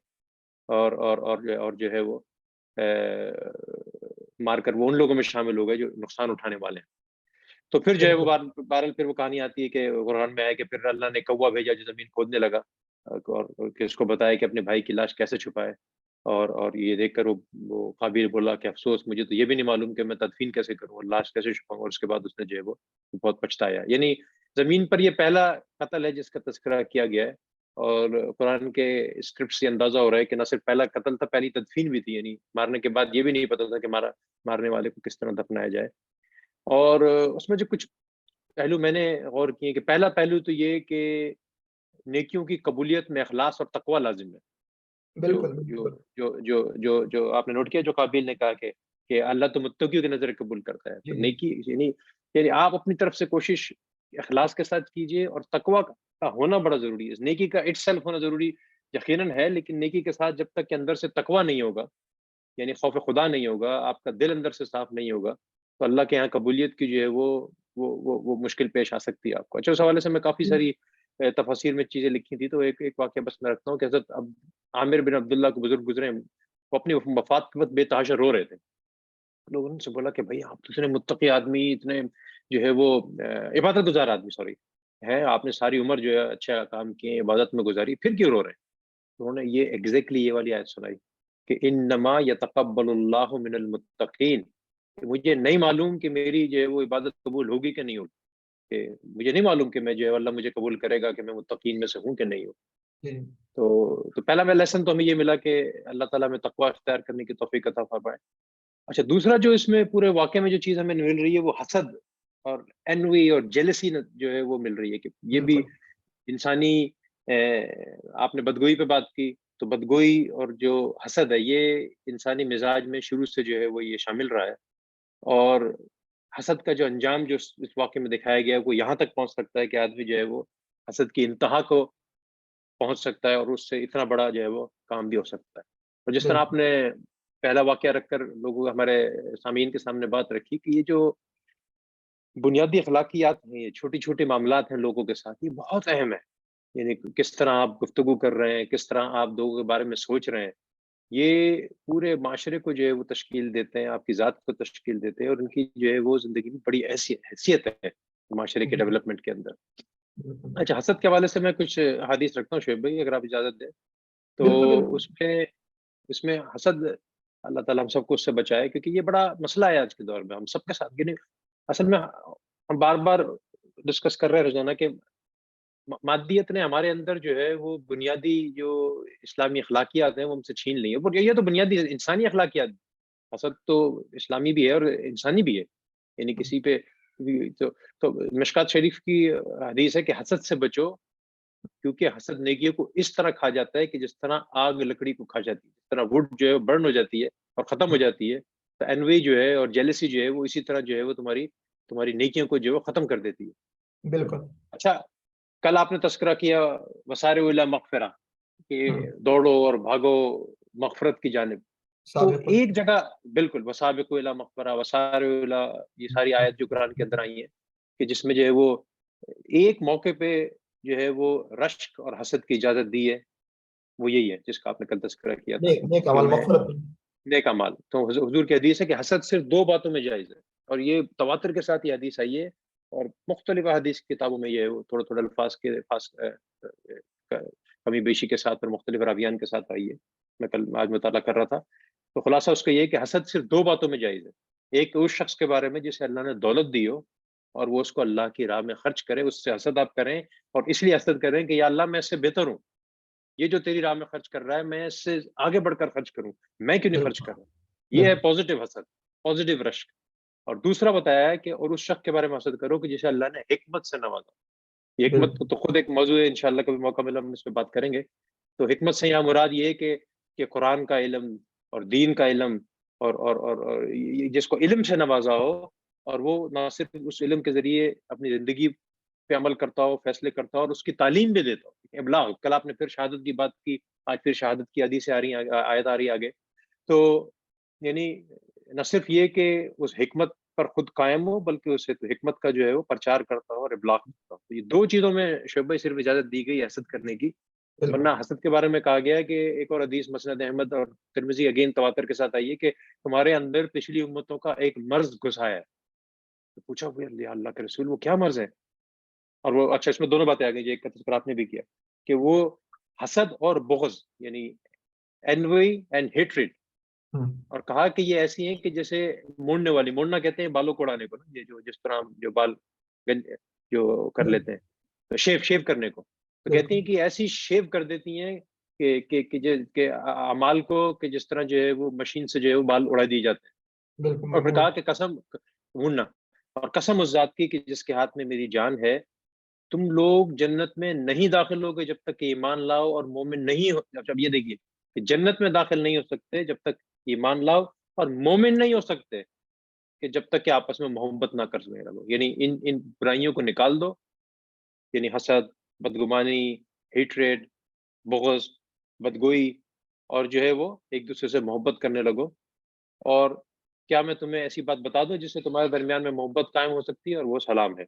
और जो है वो मारकर वो उन लोगों में शामिल हो गए जो नुकसान उठाने वाले हैं। तो फिर जो है वो बिल्कुल बहरहाल फिर वो कहानी आती है कि कुरान में है कि फिर अल्लाह ने कौवा भेजा जो ज़मीन खोदने लगा, और कि उसको बताया कि अपने भाई की लाश कैसे छुपाए। और ये देखकर वो काबिल बोला कि अफ़सोस, मुझे तो ये भी नहीं मालूम कि मैं तदफ़ीन कैसे करूँ और लाश कैसे छुपाऊँ, और उसके बाद उसने जो है वो बहुत पछताया। यानी ज़मीन पर ये पहला कत्ल है जिसका तज़किरा किया गया है, और कुरान के स्क्रिप्ट से अंदाज़ा हो रहा है कि ना सिर्फ़ पहला कत्ल था, पहली तदफ़ीन भी थी। यानी मारने के बाद ये भी नहीं पता था कि मारने वाले को किस तरह दफ़नाया जाए। और उसमें जो कुछ पहलू मैंने गौर किए कि पहला पहलू तो ये कि नेकियों की कबूलियत में इखलास और तकवा लाजिम है। जो बिल्कुल जो बिल्कुल। जो जो जो जो आपने नोट किया, जो काबिल ने कहा कि अल्लाह तो मुत्तकियों की नजर कबूल करता है। जी तो जी नेकी यानी आप अपनी तरफ से कोशिश इखलास के साथ कीजिए, और तकवा का होना बड़ा जरूरी है। नेकी का इटसेल्फ होना जरूरी यकीनन है, लेकिन नेकी के साथ जब तक के अंदर से तकवा नहीं होगा, यानी खौफ खुदा नहीं होगा, आपका दिल अंदर से साफ नहीं होगा, तो अल्लाह के यहाँ कबूलियत की जो है वो मुश्किल पेश आ सकती है आपको। अच्छा, उस हवाले से मैं काफ़ी सारी तफसीर में चीज़ें लिखी थी, तो एक एक वाक़या बस मैं रखता हूँ कि हज़रत अब आमिर बिन अब्दुल्ला को बुजुर्ग गुजरे, वो अपनी वफ़ात के वक़्त बेतहाशा रो रहे थे। लोगों ने उनसे बोला कि भाई आप तो इतने मुत्तकी आदमी, इतने जो है वो इबादत गुज़ार आदमी सॉरी हैं, आपने सारी उम्र जो है अच्छा काम किए, इबादत में गुज़ारी, फिर क्यों रो रहे हैं? तो उन्होंने ये एग्ज़ैक्टली ये वाली आयत सुनाई कि इन्नमा यतक़ब्बलुल्लाहु मिनल मुत्तक़ीन, कि मुझे नहीं मालूम कि मेरी जो है वो इबादत कबूल होगी कि नहीं होगी, कि मुझे नहीं मालूम कि मैं जो है अल्लाह मुझे कबूल करेगा कि मैं मुत्तक़ीन में से हूँ कि नहीं हूँ। जी तो पहला मैं लेसन तो हमें ये मिला कि अल्लाह ताला हमें तक़वा इख्तियार करने की तौफ़ीक अता फ़रमाए। अच्छा, दूसरा जो इसमें पूरे वाक़ये में जो चीज़ हमें मिल रही है वो हसद और एनवी और जेलसी न जो है वो मिल रही है, कि ये भी बिल्कुल इंसानी आपने बदगोई पे बात की, तो बदगोई और जो हसद है ये इंसानी मिजाज में शुरू से जो है वो ये शामिल रहा है। और हसद का जो अंजाम जो इस वाक़ये में दिखाया गया है वो यहाँ तक पहुँच सकता है कि आदमी जो है वो हसद की इंतहा को पहुँच सकता है, और उससे इतना बड़ा जो है वो काम भी हो सकता है। और जिस तरह बिल्कुल आपने पहला वाक़या रखकर लोगों हमारे सामीन के सामने बात रखी कि ये जो बुनियादी अखलाकियात हैं, ये छोटी-छोटी मामलात हैं लोगों के साथ, ये बहुत अहम है। यानी किस तरह आप गुफ्तगू कर रहे हैं, किस तरह आप लोगों के बारे में सोच रहे हैं, ये पूरे माशरे को जो है वो तश्कील देते हैं, आपकी ज़ात को तश्कील देते हैं, और उनकी जो है वो ज़िंदगी में बड़ी हैसियत है माशरे के जी डेवलपमेंट के अंदर। बिल्कुल अच्छा, हसद के हवाले से मैं कुछ हदीस रखता हूँ शोएब भाई, अगर आप इजाज़त दें। तो बिल्कुल बिल्कुल। उसमें उसमें हसद, अल्लाह ताला हम सबको उससे बचाए, क्योंकि ये बड़ा मसला है आज के दौर में हम सबके साथ। यानी असल में हम बार-बार डिस्कस कर रहे हैं रोज़ाना कि मादियत ने हमारे अंदर जो है वो बुनियादी जो इस्लामी अखलाकियात हैं वो हमसे छीन ली है। बट ये तो बुनियादी इंसानी अखलाकियात, हसद तो इस्लामी भी है और इंसानी भी है। यानी किसी पे तो मिशकात शरीफ की हदीस है कि हसद से बचो, क्योंकि हसद नेकियों को इस तरह खा जाता है कि जिस तरह आग लकड़ी को खा जाती है, जिस तरह वुड जो है बर्न हो जाती है और खत्म हो जाती है, तो एनवी जो है और जेलसी जो है वो इसी तरह जो है वो तुम्हारी तुम्हारी नेकियों को जो है वो खत्म कर देती है। बिल्कुल अच्छा, कल आपने तज़किरा किया वसारिउ इला मग़फ़िरा, कि हम्म। दौड़ो और भागो मग़फ़िरत की जानिब। तो साबिक़ुल एक जगह बिल्कुल वसाबिक़ु इला मग़फ़िरा, वसारिउ इला, ये सारी आयत जो कुरान के अंदर आई हैं, कि जिसमें जो है वो एक मौके पे जो है वो रश्क और हसद की इजाज़त दी है, वो यही है जिसका आपने कल तज़किरा किया था, नेक नेक कि अमल मैं मग़फ़िरत। नेक अमाल। तो हुज़ूर की हदीस है कि हसद सिर्फ़ 2 बातों में जायज़ है, और ये तवातर के साथ ये हदीस आई है, और मुख्तलिफ़ हदीस की किताबों में ये है वो थोड़ा-थोड़ा अल्फ़ाज़ के क कमी-बेशी के साथ और मुख्तलिफ़ रावियान के साथ आई है। मैं कल आज मुताला कर रहा था। तो खुलासा उसका ये है कि हसद सिर्फ़ 2 बातों में जायज़ है। एक उस शख़्स के बारे में जिसे अल्लाह ने दौलत दी हो और वो उसको अल्लाह की राह में खर्च करे, उससे हसद आप करें, और इसलिए हसद करें कि या अल्लाह मैं इससे बेहतर हूँ। ये जो तेरी राह में खर्च कर रहा है, मैं इससे आगे बढ़कर खर्च करूँ, मैं क्यों नहीं खर्च कर बिल्कुल रहा? ये है बिल्कुल पॉज़िटिव हसद, पॉज़िटिव रश्क। और दूसरा बताया है कि और उस शख़्स के बारे में हसद करो कि जिसे अल्लाह ने हिकमत से नवाज़ा। ये हिकमत बिल्कुल तो खुद एक मौज़ू है, इंशाअल्लाह कभी मौका मिला हम इस पे बात करेंगे। तो हिकमत से यहाँ मुराद ये है कि कुरान का इल्म और दीन का इल्म, और ये जिसको इल्म से नवाज़ा हो, और वो ना सिर्फ़ उस इल्म के ज़रिए अपनी ज़िंदगी पे अमल करता हो, फैसले करता हो, और उसकी तालीम भी देता हो। इब्लाग़, कल आपने फिर शहादत की बात की, आज फिर शहादत की हदीसें आ रही हैं, आयत आ रही है आगे। तो यानी न सिर्फ़ ये कि उस हिकमत पर खुद कायम हो, बल्कि उस हिकमत का जो है वो प्रचार करता हो और इब्लाग़ करता हो। तो ये 2 चीज़ों में शोएब भाई सिर्फ़ इजाज़त दी गई है हसद करने की, बिल्कुल वरना हसद के बारे में कहा गया है कि एक और हदीस मसनद अहमद और तिर्मिज़ी अगेन तवातर के साथ आई है कि तुम्हारे अंदर पिछली उम्मतों का एक मर्ज़ घुसा है। तो पूछा भई या अल्लाह के रसूल, वो क्या मर्ज़ है? और वो अच्छा, इसमें दोनों बातें आ गई, एक का तज़किरा आपने भी किया, कि वो हसद और बुग़्ज़, यानी एनवी एंड हेट्रेड। हम्म। और कहा कि ये ऐसी हैं कि जैसे मोड़ने वाली, मोड़ना कहते हैं बालों को उड़ाने को ना, ये जो जिस तरह हम जो बाल गंज जो कर बिल्कुल लेते हैं, तो शेव शेव करने को। तो कहती बिल्कुल हैं कि ऐसी शेव कर देती हैं कि अमाल को, कि जिस तरह जो है वो मशीन से जो है वो बाल उड़ा दिए जाते हैं। बिल्कुल और फिर मखमूल। कहा कि कसम, भूनना, और कसम उस ज़ात की कि जिसके हाथ में मेरी जान है, तुम लोग जन्नत में नहीं दाखिल होगे जब तक कि ईमान लाओ और मोमिन नहीं हो। अब ये देखिए कि जन्नत में दाखिल नहीं हो सकते जब तक ईमान लाओ, और मोमिन नहीं हो सकते कि जब तक कि आपस में मोहब्बत ना करने लगो। यानी इन इन बुराइयों को निकाल दो, यानी हसद, बदगुमानी, हेट्रेड, बुग़्ज़, बदगोई, और जो है वो एक दूसरे से मोहब्बत करने लगो। और क्या मैं तुम्हें ऐसी बात बता दूं जिससे तुम्हारे दरमियान में मोहब्बत कायम हो सकती है, और वो सलाम है।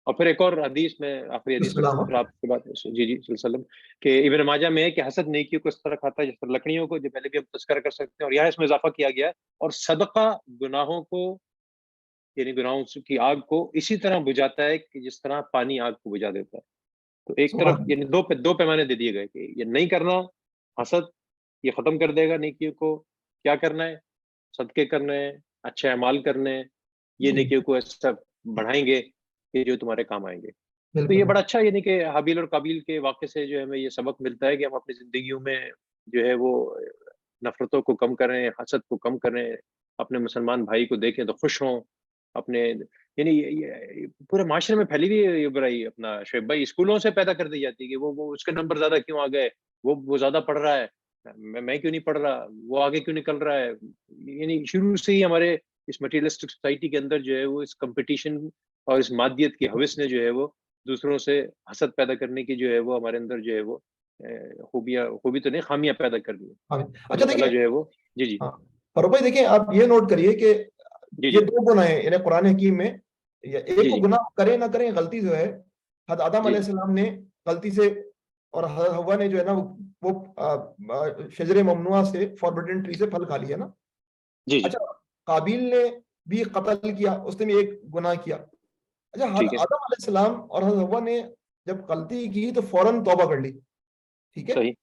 और फिर एक और हदीस में, आखिरी हदीस में सलाम। फिर आपके बात जी जी सल्लल्लाहु अलैहि वसल्लम के इब्न माजा में है कि हसद नेकियों को इस तरह खाता है जिस तरह लकड़ियों को, जो पहले भी हम तस्करा कर सकते हैं, और यहाँ इसमें इजाफा किया गया है, और सदका गुनाहों को, यानी गुनाहों की आग को इसी तरह बुझाता है कि जिस तरह पानी आग को बुझा देता है। तो एक तरफ सुभान यानी दो पैमाने दे दिए गए कि ये नहीं करना, हसद ये खत्म कर देगा नेकियों को। क्या करना है? सदके करने हैं, अच्छे अमाल करने हैं, ये जी, नेकियों को ऐसा बढ़ाएंगे कि जो तुम्हारे काम आएंगे। तो ये बिल्कुल बड़ा अच्छा, यानी कि हाबिल और काबिल के वाक़े से जो है हमें ये सबक मिलता है कि हम अपनी ज़िंदगियों में जो है वो नफ़रतों को कम करें, हसद को कम करें, अपने मुसलमान भाई को देखें तो खुश हों। अपने यानी ये पूरे माशरे में फैली हुई है ये बुराई, अपना शोएब भाई, स्कूलों से पैदा कर दी जाती है कि वो उसके नंबर ज़्यादा क्यों आ गए, वो ज़्यादा पढ़ रहा है, मैं क्यों नहीं पढ़ रहा, वो आगे क्यों निकल रहा है। यानी शुरू से ही हमारे इस मटीरियलिस्टिक सोसाइटी के अंदर जो है वो इस कॉम्पिटिशन और इस मादियत की हवस ने जो है वो दूसरों से हसद पैदा करने की जो है वो हमारे अंदर जो है वो खूबी तो नहीं, खामियां पैदा कर दी है। हाँ। तो अच्छा अल्लाह ताला देखिए, जो है वो जी जी हाँ फारूक भाई देखिए, आप ये नोट करिए कि जी ये जी दो गुनाह हैं यानी कुरान हकीम में, एक जी को जी गुनाह करें ना करें, गलती जो है हज़रत आदम जी अलैहिस्सलाम ने गलती से, और हज़रत हव्वा ने जो है ना वो शजरे ममनुआ से, फॉरबिडन ट्री से फल खा लिया ना। जी जी अच्छा, काबिल ने भी कत्ल किया, उसने भी एक गुनाह किया। अच्छा, ठीक हज़रत है, आदम अलैहिस्सलाम और हज़रत हव्वा ने जब गलती की तो फौरन तौबा कर ली, ठीक है। सही।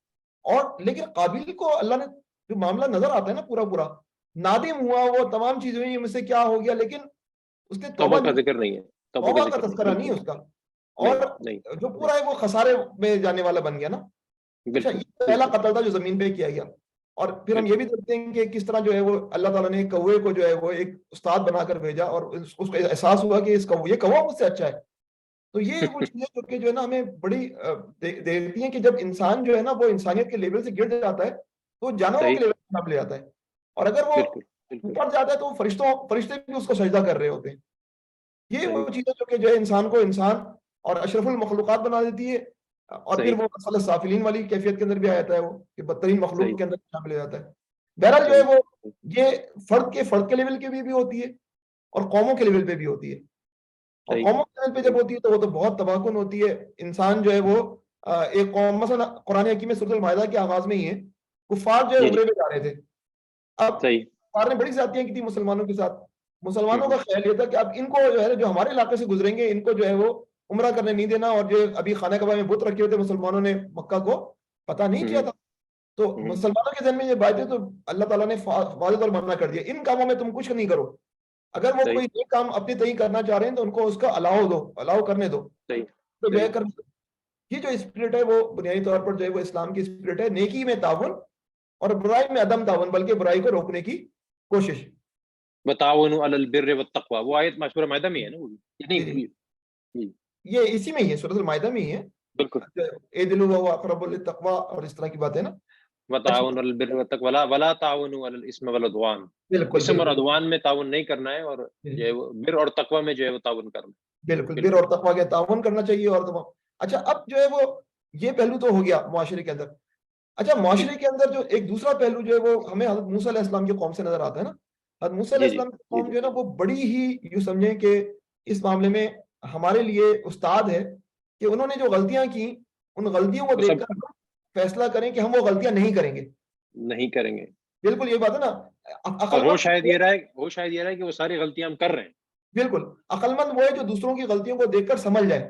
और लेकिन काबिल को अल्लाह ने, जो मामला नजर आता है ना पूरा पूरा, नादिम हुआ, वो तमाम चीजें हुई, मुझसे क्या हो गया, लेकिन उसने तौबा तौबा का नहीं, जिक्र नहीं है, तौबा का तौबा का जिक्र नहीं, तज़किरा नहीं है बिल्कुल उसका। नहीं और नहीं जो नहीं, पूरा है वो खसारे में जाने वाला बन गया ना। अच्छा, बिल्कुल ये पहला बिल्कुल कत्ल था जो जमीन पे किया गया। और फिर हम ये बिल्कुल भी देखते हैं कि किस तरह जो है वो अल्लाह ताला ने कौवे को जो है वो एक उस्ताद बनाकर भेजा, और उसको एहसास हुआ कि ये कौवा मुझसे अच्छा है। तो ये वो चीजें जो कि जो है ना हमें बड़ी देखती हैं कि जब इंसान जो है ना वो इंसानियत के लेवल से गिर जाता है तो वो जानवरों सही, के लेवल पे नाम ले जाता है। और अगर वो बिल्कुल बिल्कुल ऊपर जाता है तो वो फरिश्ते भी उसको सजदा कर रहे होते हैं। ये वो सही चीजें जो कि जो है इंसान को इंसान और अशरफुल मखलूक़ात बना देती है। और फिर सही वो मसला साफिलीन वाली कैफियत के अंदर भी आ जाता है, वो कि बदतरीन मखलूक सही के अंदर शामिल हो जाता है। बहरहाल जो है सही वो ये फर्द के लेवल के भी होती है, और कौमों के लेवल पे भी होती है। और सही कौमों के लेवल पे जब सही होती है तो वो तो बहुत तबाहकुन होती है। इंसान जो है वो एक कौम, मसलन कुरान हकीम में सूरह मायदा के आगाज में ही है, कुफार जो है जी जी उम्रे पे जा रहे थे। अब सही। कुफार ने बड़ी ज्यादतियां की थी मुसलमानों के साथ। मुसलमानों का हम्म, ख्याल ये था कि अब इनको जो है, जो हमारे इलाके से गुजरेंगे, इनको जो है वो उम्रा करने नहीं देना। और जो अभी खाना कबा में बुत रखे हुए थे मुसलमानों ने मक्का को पता नहीं किया हम्म, था, तो हम्म, मुसलमानों के जहन में ये बात है, तो अल्लाह ताला ने वाज़िद और मना कर दिया, इन कामों में तुम कुछ नहीं करो। अगर वो सही कोई एक काम अपने तय करना चाह रहे हैं तो उनको उसका अलाउ दो, अलाउ करने दो, सही तो जो है सही। कर। ये जो स्पिरिट है वो बुनियादी तौर पर जो है वो इस्लाम की स्पिरिट है, नेकी में ताउन और बुराई में अदम ताउन, बल्कि बुराई को रोकने की कोशिश। बताओ अलल बिर्र व तक़वा, वो आयत सूरह मायदा में है ना, वो भी ये जी जी, नहीं जी, ये इसी में ही है, सूरह मायदा में ही है। बिल्कुल। ए दिलु व अक़रबु लित्तक़वा और इस तरह की बातें ना। बताओ अच्छा, अलल बिर्र व तक़वा, वला वला तावनु अलल इस्म वल उद्वान, बिल्कुल इसम और बिल्कुल उद्वान में ताउन नहीं करना है, और जो है वो बिर और तक़वा में जो है वो ताउन करना है। बिल्कुल, बिर बिल्कुल। और तक़वा के ताउन करना चाहिए। और तमाम, अच्छा अब जो है वो ये पहलू तो हो गया मुआशरे के अंदर। अच्छा, जी मुआशरे के अंदर जो एक दूसरा पहलू जो है वो हमें हज़रत मूसा अलैहिस्सलाम की कौम से नजर आता है ना। हज़रत मूसा जी जी अलैहिस्सलाम की जी कौम जी जो है ना वो बड़ी ही, यूं समझें कि इस मामले में हमारे लिए उस्ताद है, कि उन्होंने जो गलतियां की, उन गलतियों को वो सब देखकर हम फैसला करें कि हम वो गलतियां नहीं करेंगे। नहीं करेंगे। बिल्कुल ये बात है ना। और अक्लमंद वो है, हो शायद ये रहा है कि वो सारी गलतियां हम कर रहे हैं। बिल्कुल अक्लमंद वो है जो दूसरों की गलतियों को देखकर समझ जाए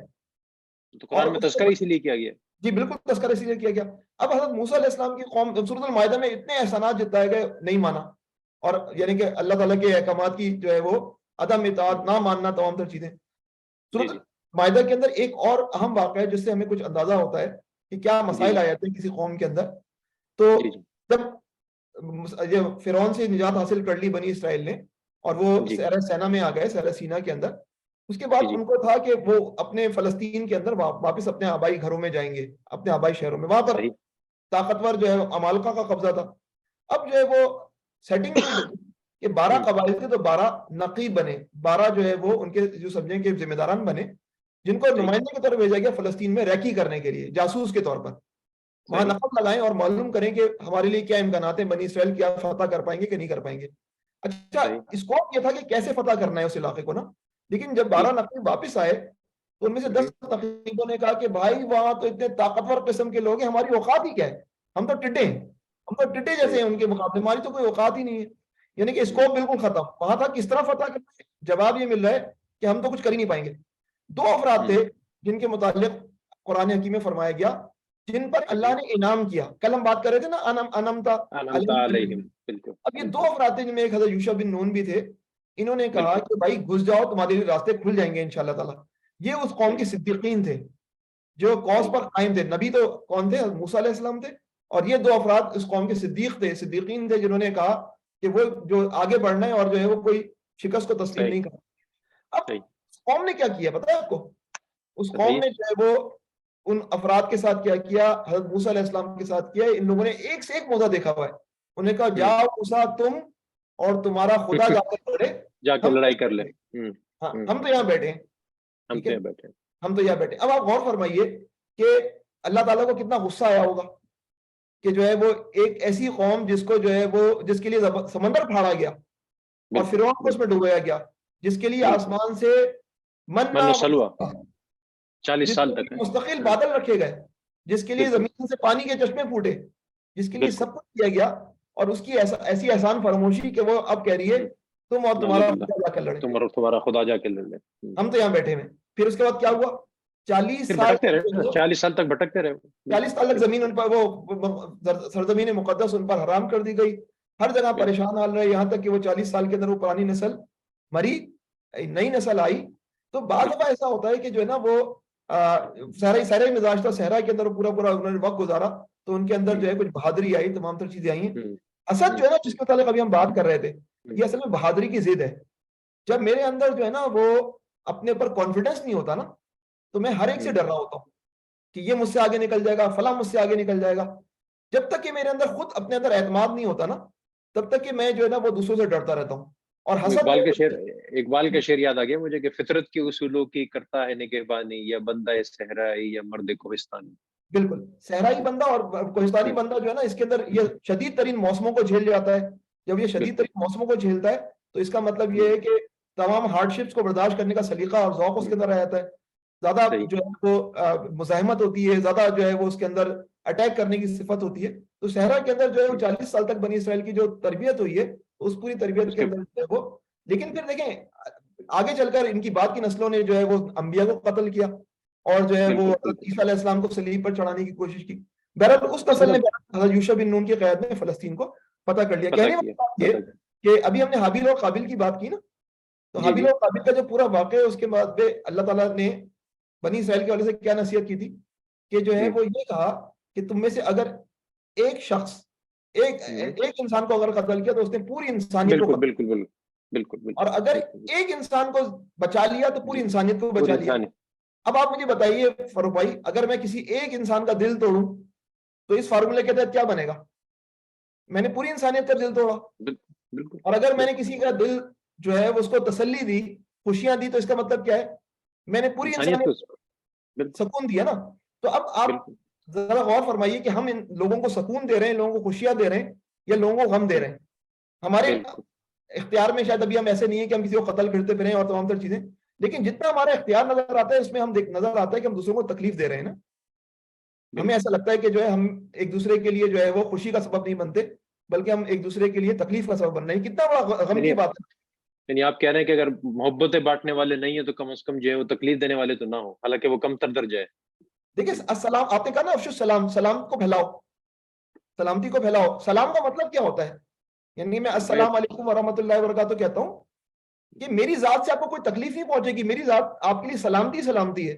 तो और कुरान में उससे। तज़किरा इसीलिए किया गया। जी बिल्कुल, तस्करा इसीलिए किया गया। अब हज़रत मूसा अलैहिस्सलाम की कौम सूरह मायदा में इतने एहसानात जताए गए, नहीं माना, और यानी कि अल्लाह ताला के अहकामात की जो है वो अदम इताअत, ना मानना, तमाम तर चीजें। जी सूरह जी मायदा के अंदर एक और अहम वाक़या है जिससे हमें कुछ अंदाजा होता है कि क्या जी मसाइल जी आ जाते हैं किसी कौम के अंदर। तो जी जी जब ये फिरौन से निजात हासिल कर ली बनी इसराइल ने, और वो जी सहरा सेना में आ गए, सहरा सीना के अंदर, उसके बाद जी। उनको था कि वो अपने फलस्तीन के अंदर वापस अपने आबाई घरों में जाएंगे, अपने आबाई शहरों में। वहां पर सही। ताकतवर जो है अमालका का कब्जा था। अब जो है वो सेटिंग ये बनी कि 12 कबाइल थे, तो 12 नकीब बने, 12 जो है वो उनके जो समझें कि जिम्मेदारान बने, जिनको सही। नुमाइंदे की तरफ भेजा गया फलस्तीन में रैकी करने के लिए, जासूस के तौर पर। वहां सही। नकब लगाएं और मालूम करें कि हमारे लिए क्या इम्कानात है, बनी इसराइल क्या फतह कर पाएंगे कि नहीं कर पाएंगे। अच्छा, सही। स्कोप ये था कि कैसे फतह करना है उस इलाके को ना। लेकिन जब 12 नकीब वापस आए तो उनमें से 10 नकीबों ने कहा कि भाई वहां तो इतने ताकतवर किस्म के लोग हैं, हमारी औकात ही क्या है, हम तो टिड्डे हैं, हम तो टिड्डे जैसे हैं उनके मुकाबले, हमारी तो कोई औकात ही नहीं है। यानी कि स्कोप बिल्कुल खत्म। वहां था किस तरह फतह करना है, जवाब ये मिल रहा है कि हम तो कुछ कर ही नहीं पाएंगे। 2 अफराद थे जिनके मुतालिक कुरान हकीम में फरमाया गया, जिन पर अल्लाह ने इनाम किया। कल हम बात कर रहे थे ना अनमता अनमता अलैहिम, बिल्कुल। अब ये 2 अफराद थे जिनमें एक हज़रत यूशा बिन नून भी थे। इन्होंने कहा बिल्कुल। कि भाई घुस जाओ, तुम्हारे लिए रास्ते खुल जाएंगे इंशाअल्लाह ताला। ये उस कौम के सिद्दीकीन थे जो कौस पर कायम थे। नबी तो कौन थे, मूसा अलैहिस्सलाम थे, और ये 2 अफराद इस कौम के सिद्दीक थे, सिद्दीकीन थे, जिन्होंने कहा कि वो जो आगे बढ़ना है और जो है वो कोई शिकस्त को तस्लीम सही। नहीं करना। अब सही। उस कौम ने क्या किया पता है आपको? उस कौम बताइए। ने जो है वो उन अफराद के साथ क्या किया, हज़रत मूसा अलैहिस्सलाम के साथ किया। इन लोगों ने एक से एक मौका देखा हुआ है। उन्हें कहा जाओ मूसा, तुम और तुम्हारा खुदा जाकर लड़े, जाके हम लड़ाई तो कर ले। हाँ, हम तो यहाँ बैठे हैं। हम ठीक तो है, यहाँ बैठे हैं। हम तो यहाँ बैठे। अब आप गौर फरमाइए कि अल्लाह ताला को कितना गुस्सा आया होगा कि जो है वो एक ऐसी कौम जिसको जो है वो जिसके लिए समंदर फाड़ा गया और बिल्कुल। फिरौन को उसमें डुबाया गया, जिसके लिए बिल्कुल। आसमान से मन्ना मन्नो सलवा वसल्वा, 40 साल जिसके तक लिए है। मुस्तकिल बादल रखे गए, जिसके लिए बिल्कुल। जमीन से पानी के चश्मे फूटे, जिसके लिए बिल्कुल। सब कुछ किया गया, और उसकी ऐसी एहसान फरामोशी कि वो अब कह रही है तुम और तुम्हारा नाउजुबिल्लाह, खुदा जाकर लड़े, तुम्हारा खुदा जाके लड़ ले। हम तो यहाँ बैठे हुए हैं। फिर उसके बाद क्या हुआ? 40 फिर साल भटकते रहे ना, 40 साल तक भटकते रहे। 40 साल तक जमीन उन पर वो सरजमीन मुकद्दस उन पर हराम कर दी गई। हर जगह बिल्कुल। परेशान हाल रहे, यहाँ तक कि वो 40 साल के अंदर वो पुरानी नस्ल मरी, नई नस्ल आई। तो बाद दफा ऐसा होता है कि जो है ना वो सहरा सहरा मिजाज था, सहरा के अंदर पूरा पूरा उन्होंने वक्त गुजारा, तो उनके अंदर जो है कुछ बहादुरी आई, तमाम तर चीजें आई हैं। असद जो है ना, जिसके मुतालिक अभी हम बात कर रहे थे, ये असल में बहादुरी की जिद है। जब मेरे अंदर जो है ना वो अपने पर कॉन्फिडेंस नहीं होता ना, तो मैं हर एक से डर रहा होता हूँ कि ये मुझसे आगे निकल जाएगा, फला मुझसे आगे निकल जाएगा। जब तक कि मेरे अंदर खुद अपने अंदर एतमाद नहीं होता ना, तब तक कि मैं जो है ना वो दूसरों से डरता रहता हूँ। और हसद इकबाल के शेर याद आ गया मुझे कि फितरत की उसूलों की करता है निगहबानी, या बंदा सहराई या मर्द कोहिस्तानी। बिल्कुल, सहराई बंदा और कोहिस्तानी बंदा जो है ना, इसके अंदर ये शदीद तरीन मौसमों को झेल जाता है। जब ये शदीद तरीन मौसमों को झेलता है तो इसका मतलब ये है कि तमाम हार्डशिप्स को बर्दाश्त करने का सलीका और ज़ौक़ उसके अंदर आ जाता है। ज्यादा जो है वो मुज़ाहमत होती है, ज्यादा जो है वो उसके अंदर अटैक करने की सिफत होती है। तो सहरा के अंदर जो है वो 40 साल तक बनी इसराइल की जो तरबियत हुई है, उस पूरी तरबियत के अंदर जो है वो, लेकिन फिर देखें आगे चलकर इनकी बाद की नस्लों ने जो है वो अंबिया को कत्ल किया और जो है वो ईसा अलैहिस्सलाम को सलीब पर चढ़ाने की कोशिश की। बहरहाल उस नस्ल ने हज़रत यूशा बिन नून की क़यादत में फलस्तीन को पता कर लिया। कहने वाली बात ये कि अभी हमने हाबिल और काबिल की बात की ना, तो हाबिल और काबिल का जो पूरा वाक़या है उसके बाद में अल्लाह ताला ने बनी इसराइल के वाले से क्या नसीहत की थी कि जो है वो ये कहा कि तुम में से अगर एक शख्स एक इंसान को अगर कत्ल किया तो उसने पूरी इंसानियत को बिल्कुल। और अगर एक इंसान को बचा लिया तो पूरी इंसानियत को बचा लिया। अब आप मुझे बताइए फारूक भाई, अगर मैं किसी एक इंसान का दिल तोड़ूं तो इस फार्मूले के तहत क्या बनेगा? मैंने पूरी इंसानियत का दिल तोड़ा। और अगर मैंने किसी का दिल जो है उसको तसल्ली दी, खुशियां दी, तो इसका मतलब क्या है? मैंने पूरी इंसानियत सुकून दिया ना। तो अब आप जरा गौर फरमाइए कि हम इन लोगों को सुकून दे रहे हैं, लोगों को खुशियां दे रहे हैं, या लोगों को गम दे रहे हैं? हमारे इख्तियार में शायद अभी हम ऐसे नहीं है कि हम किसी को कत्ल करते फिरें और तमाम तर चीजें, लेकिन जितना हमारा इख्तियार नजर आता है उसमें हम नजर आता है कि हम दूसरों को तकलीफ दे रहे हैं ना। हमें ऐसा लगता है कि जो है हम एक दूसरे के लिए जो है वो खुशी का सबब नहीं बनते, बल्कि हम एक दूसरे के लिए तकलीफ का सबब बन रहे हैं। कितना बड़ा गम की बात है। यानी आप कह रहे हैं कि अगर मोहब्बतें बांटने वाले नहीं है तो कम से कम जो है वो तकलीफ देने वाले तो ना हो, हालांकि वो कम तर दर्जा है। देखिए, अस्सलाम आपने कहा ना, अफशुस सलाम, सलाम को फैलाओ, सलामती को फैलाओ। सलाम का मतलब क्या होता है? यानी मैं अस्सलाम वालेकुम व रहमतुल्लाहि व बरकातहू कहता हूँ कि मेरी जात से आपको कोई तकलीफ नहीं पहुंचेगी, मेरी जात आपके लिए सलामती सलामती है।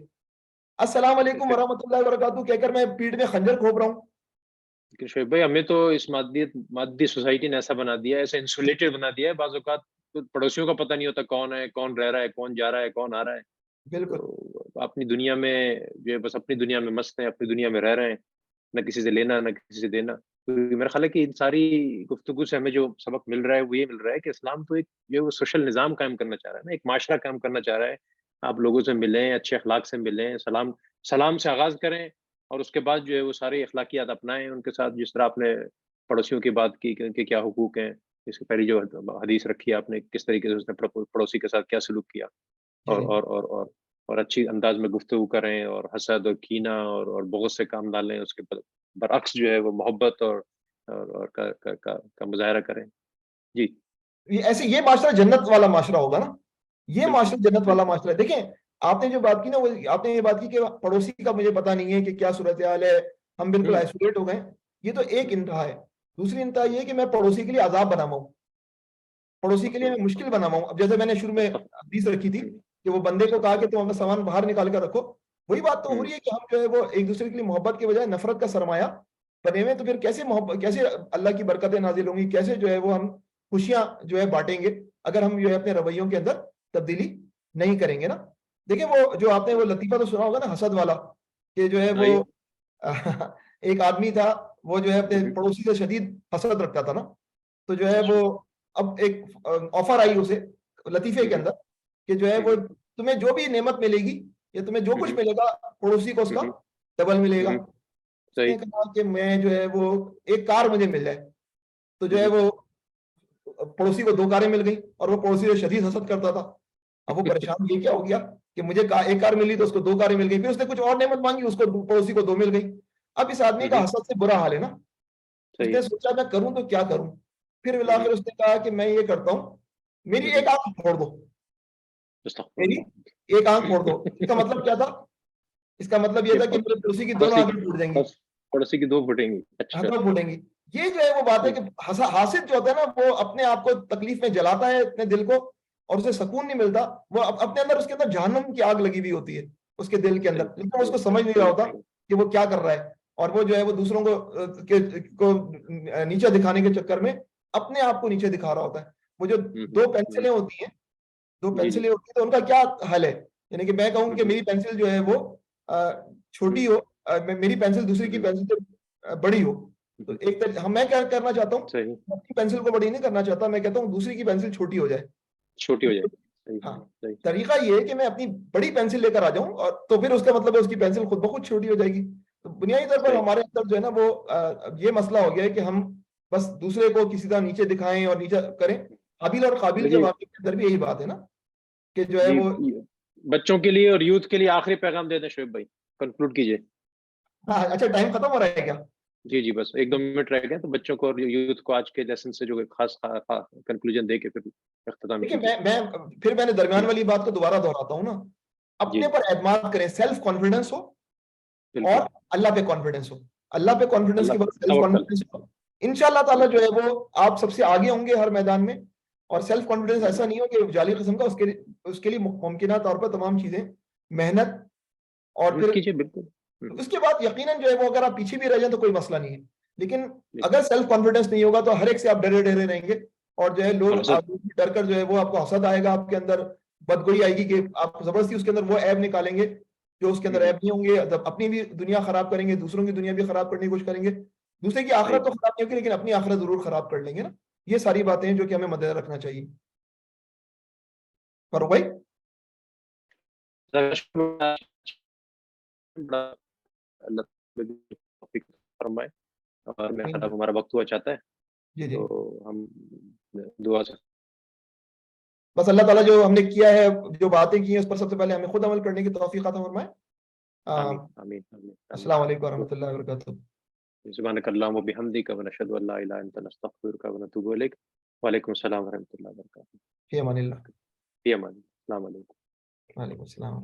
अस्सलाम वालेकुम व रहमतुल्लाहि व बरकातहू कहकर मैं पीठ में खंजर घोंप रहा हूँ। शोएब भाई, हमें तो इस मादी सोसाइटी ने ऐसा बना दिया है, ऐसा इंसुलेटेड बना दिया है, बाज़ औक़ात तो पड़ोसियों का पता नहीं होता कौन है, कौन रह रहा है, कौन जा रहा है, कौन आ रहा है। बिल्कुल। तो अपनी दुनिया में जो है बस अपनी दुनिया में मस्त हैं, अपनी दुनिया में रह रहे हैं, ना किसी से लेना ना किसी से देना। तो मेरा ख्याल है कि इन सारी गुफ्तगू से हमें जो सबक मिल रहा है वो ये मिल रहा है कि इस्लाम तो एक जो है वो सोशल निज़ाम कायम करना चाह रहा है ना, एक माशरा कायम करना चाह रहा है। आप लोगों से मिलें, अच्छे अखलाक से मिलें, सलाम सलाम से आगाज़ करें और उसके बाद जो है वो सारी अखलाकियात अपनाएँ उनके साथ। जिस तरह आपने पड़ोसियों की बात की कि उनके क्या हुकूक हैं, इससे पहले जो हदीस रखी है आपने, किस तरीके से उसने पड़ोसी के साथ क्या सलूक किया, जी और जी। और और और और अच्छी अंदाज में गुफ्तगू करें और हसद और कीना और बुग़्ज़ से काम ना लें, उसके बरअक्स जो है वो मोहब्बत और का मुज़ाहरा करें। जी, ये ऐसे ये माशरा जन्नत वाला माशरा होगा ना, ये बिल्कुल, माशरा जन्नत वाला बिल्कुल। माशरा है। देखें, आपने जो बात की ना, वो आपने ये बात की कि पड़ोसी का मुझे पता नहीं है कि क्या सूरत हाल है, हम बिल्कुल हुँ, आइसोलेट हो गए। ये तो एक हुँ, इंतहा है। दूसरी इंतहा ये है कि मैं पड़ोसी के लिए अजाब बना पाऊँ, पड़ोसी के लिए मैं मुश्किल बना पाऊँ। अब जैसे मैंने शुरू में अस्तग़ हदीस रखी थी हुँ, कि वो बंदे को कहा कि तुम अपना सामान बाहर निकाल कर रखो। वही बात तो हो हुँ, रही है कि हम जो है वो एक दूसरे के लिए मोहब्बत के बजाय नफरत का सरमाया बने हुए हैं। तो फिर कैसे मोहब्बत, कैसे अल्लाह की बरकतें नाजिल होंगी, कैसे जो है वो हम खुशियां जो है बांटेंगे, अगर हम जो है अपने रवैयों के अंदर तब्दीली नहीं करेंगे ना। देखिए, वो जो आपने वो लतीफा तो सुना होगा ना, हसद वाला, कि जो है वो आइए। एक आदमी था, वो जो है अपने हुँ, हुँ, पड़ोसी से शदीद हसद रखता था ना। तो जो है वो, अच्छा। अब एक ऑफर आई उसे लतीफे हुँ, के हुँ, अंदर कि जो है हुँ, वो, हुँ, तुम्हें जो भी नेमत मिलेगी या तुम्हें जो हुँ, कुछ हुँ, मिलेगा, पड़ोसी को हुँ, उसका हुँ, डबल मिलेगा। हुँ, उसने सही। कहा कि मैं जो है वो, एक कार मुझे मिल जाए। तो जो हुँ, है हुँ। वो पड़ोसी को 2 कारें मिल गई और वो पड़ोसी से शदीद हसद करता था। अब वो परेशान, ये क्या हो गया कि मुझे एक कार मिली तो उसको 2 कारें मिल गई, फिर उसने कुछ और नेमत मांगी, उसको पड़ोसी को 2 मिल गई। अब इस आदमी हुँ, का हुँ, हसद से बुरा हाल है ना। सही है। उसने सोचा मैं करूं तो क्या करूं। फिर हुँ, हुँ, मिलाकर उसने कहा कि मैं ये करता हूँ, मेरी हुँ, हुँ, एक आंख फोड़ दो, मेरी अस्तग़फिरुल्लाह। एक आंख फोड़ दो। इसका मतलब क्या था? इसका मतलब ये ये था कि मेरे पड़ोसी की दोनों पड़ोसी आंखें फूट जाएंगी, पड़ोस पड़ोसी की 2 फुटेंगी। अच्छा। दोनों फूटेंगी। ये जो है वो बात है हुँ, कि हासिद जो होता है ना, वो अपने आप को तकलीफ में जलाता है, अपने दिल को, और उसे सुकून नहीं मिलता। वो अपने अंदर, उसके अंदर जहन्नुम की आग लगी हुई होती है उसके दिल के सही, अंदर, लेकिन वो सही, उसको समझ नहीं रहा सही, होता सही। कि वो क्या कर रहा है। और वो जो है वो दूसरों को नीचे दिखाने के चक्कर में अपने आप को नीचे दिखा रहा होता है। वो जो हुँ, हुँ, 2 हुँ। पेंसिलें होती हैं, 2 जी, जी। पेंसिलें होती हैं, तो उनका क्या हल है? यानी कि मैं कहूँ हुँ, कि हुँ, मेरी पेंसिल जो है वो हुँ, छोटी हो, मेरी पेंसिल दूसरे हुँ, की हुँ, पेंसिल से बड़ी हो। हुँ, तो हुँ। एक मैं क्या करना चाहता हूँ, सही, मैं अपनी पेंसिल को बड़ी नहीं करना चाहता, मैं कहता हूँ दूसरे की पेंसिल छोटी हो जाए। छोटी हो तो जाए। सही, हाँ, सही। तरीका ये है कि मैं अपनी बड़ी पेंसिल लेकर आ जाऊँ, और तो फिर उसका मतलब है उसकी पेंसिल खुद ब खुद छोटी हो जाएगी। तो बुनियादी तौर पर सही, हमारे अंदर जो है ना वो ये मसला हो गया है कि हम बस दूसरे को किसी तरह नीचे दिखाएँ और नीचे करें। हाबिल और काबिल के देखिए मामले के अंदर भी यही बात है ना, कि जो है जी, वो, बच्चों के लिए और यूथ के लिए आखिरी पैगाम दे दें शोएब भाई, कंक्लूड कीजिए। हाँ, अच्छा टाइम खत्म हो रहा है क्या? जी, जी, बस 1-2 मिनट रह गए हैं, तो बच्चों को और यूथ को आज के लेसन से जो खास कंक्लूजन दे के फिर इख्तिताम देखिए, कीजिए। मैंने दरमियान जी, वाली बात को दोबारा दोहराता हूँ ना, जी, अपने पर एतमाद करें, सेल्फ कॉन्फिडेंस हो, बिल्कुल। और अल्लाह पे कॉन्फिडेंस हो। अल्लाह पे कॉन्फिडेंस अल्लाह के बाद सेल्फ तवक्कल। कॉन्फिडेंस हो, इंशाल्लाह ताला जी, जो है वो आप सबसे आगे होंगे हर मैदान में। और सेल्फ कॉन्फिडेंस जी, ऐसा नहीं हो कि जाली किस्म का, उसके लिए मुमकिन तौर पर तमाम चीजें, मेहनत, और यूज़ फिर कीजिए बिल्कुल। हुँ, उसके बाद यकीनन जो है वो, अगर आप पीछे भी रह जाए तो कोई मसला नहीं है। लेकिन बिल्कुल। अगर सेल्फ कॉन्फिडेंस नहीं होगा तो हर एक से आप डरे डरे रहेंगे, और जो है और लोग हसद आप डर कर जो है वो आपको हसद आएगा, आपके अंदर बदगोई आएगी कि आप जबरदस्ती उसके अंदर वो ऐब निकालेंगे जो उसके हुँ, अंदर हुँ, ऐब नहीं होंगे। जब अपनी भी दुनिया खराब करेंगे, दूसरों की दुनिया भी खराब करने की कोशिश करेंगे। दूसरे की सही आखिरत तो बात। खराब नहीं होगी, लेकिन अपनी आखिरत जरूर खराब कर लेंगे ना। ये सारी बातें हैं जो कि हमें मद्देनजर रखना चाहिए। फारूक भाई। बड़ा अल्लाह तौफीक फरमाए और मेरा ख्याल आमीन। अब हमारा वक्त हुआ चाहता है, जी जी। तो हम दुआ से बस अल्लाह ताला जो हमने किया है, जो बातें की हैं, उस पर सबसे पहले हमें खुद अमल करने की तौफीक अता फरमाए। आमीन, आमीन, आमीन, आमीन। अस्सलाम वालेकुम तो रहमतुल्लाहि व बरकातुहू। सुब्हानक अल्लाहुम्मा व बिहम्दिका व नशहदु अन ला इलाहा इल्ला अंता नस्तगफिरुका व नतूबु इलैक। व अलैकुम अस्सलाम व रहमतुल्लाहि व बरकातुहू। फी अमानिल्लाह। फी अमान अल्लाह। अस्सलाम वालेकुम। वालेकुम अस्सलाम।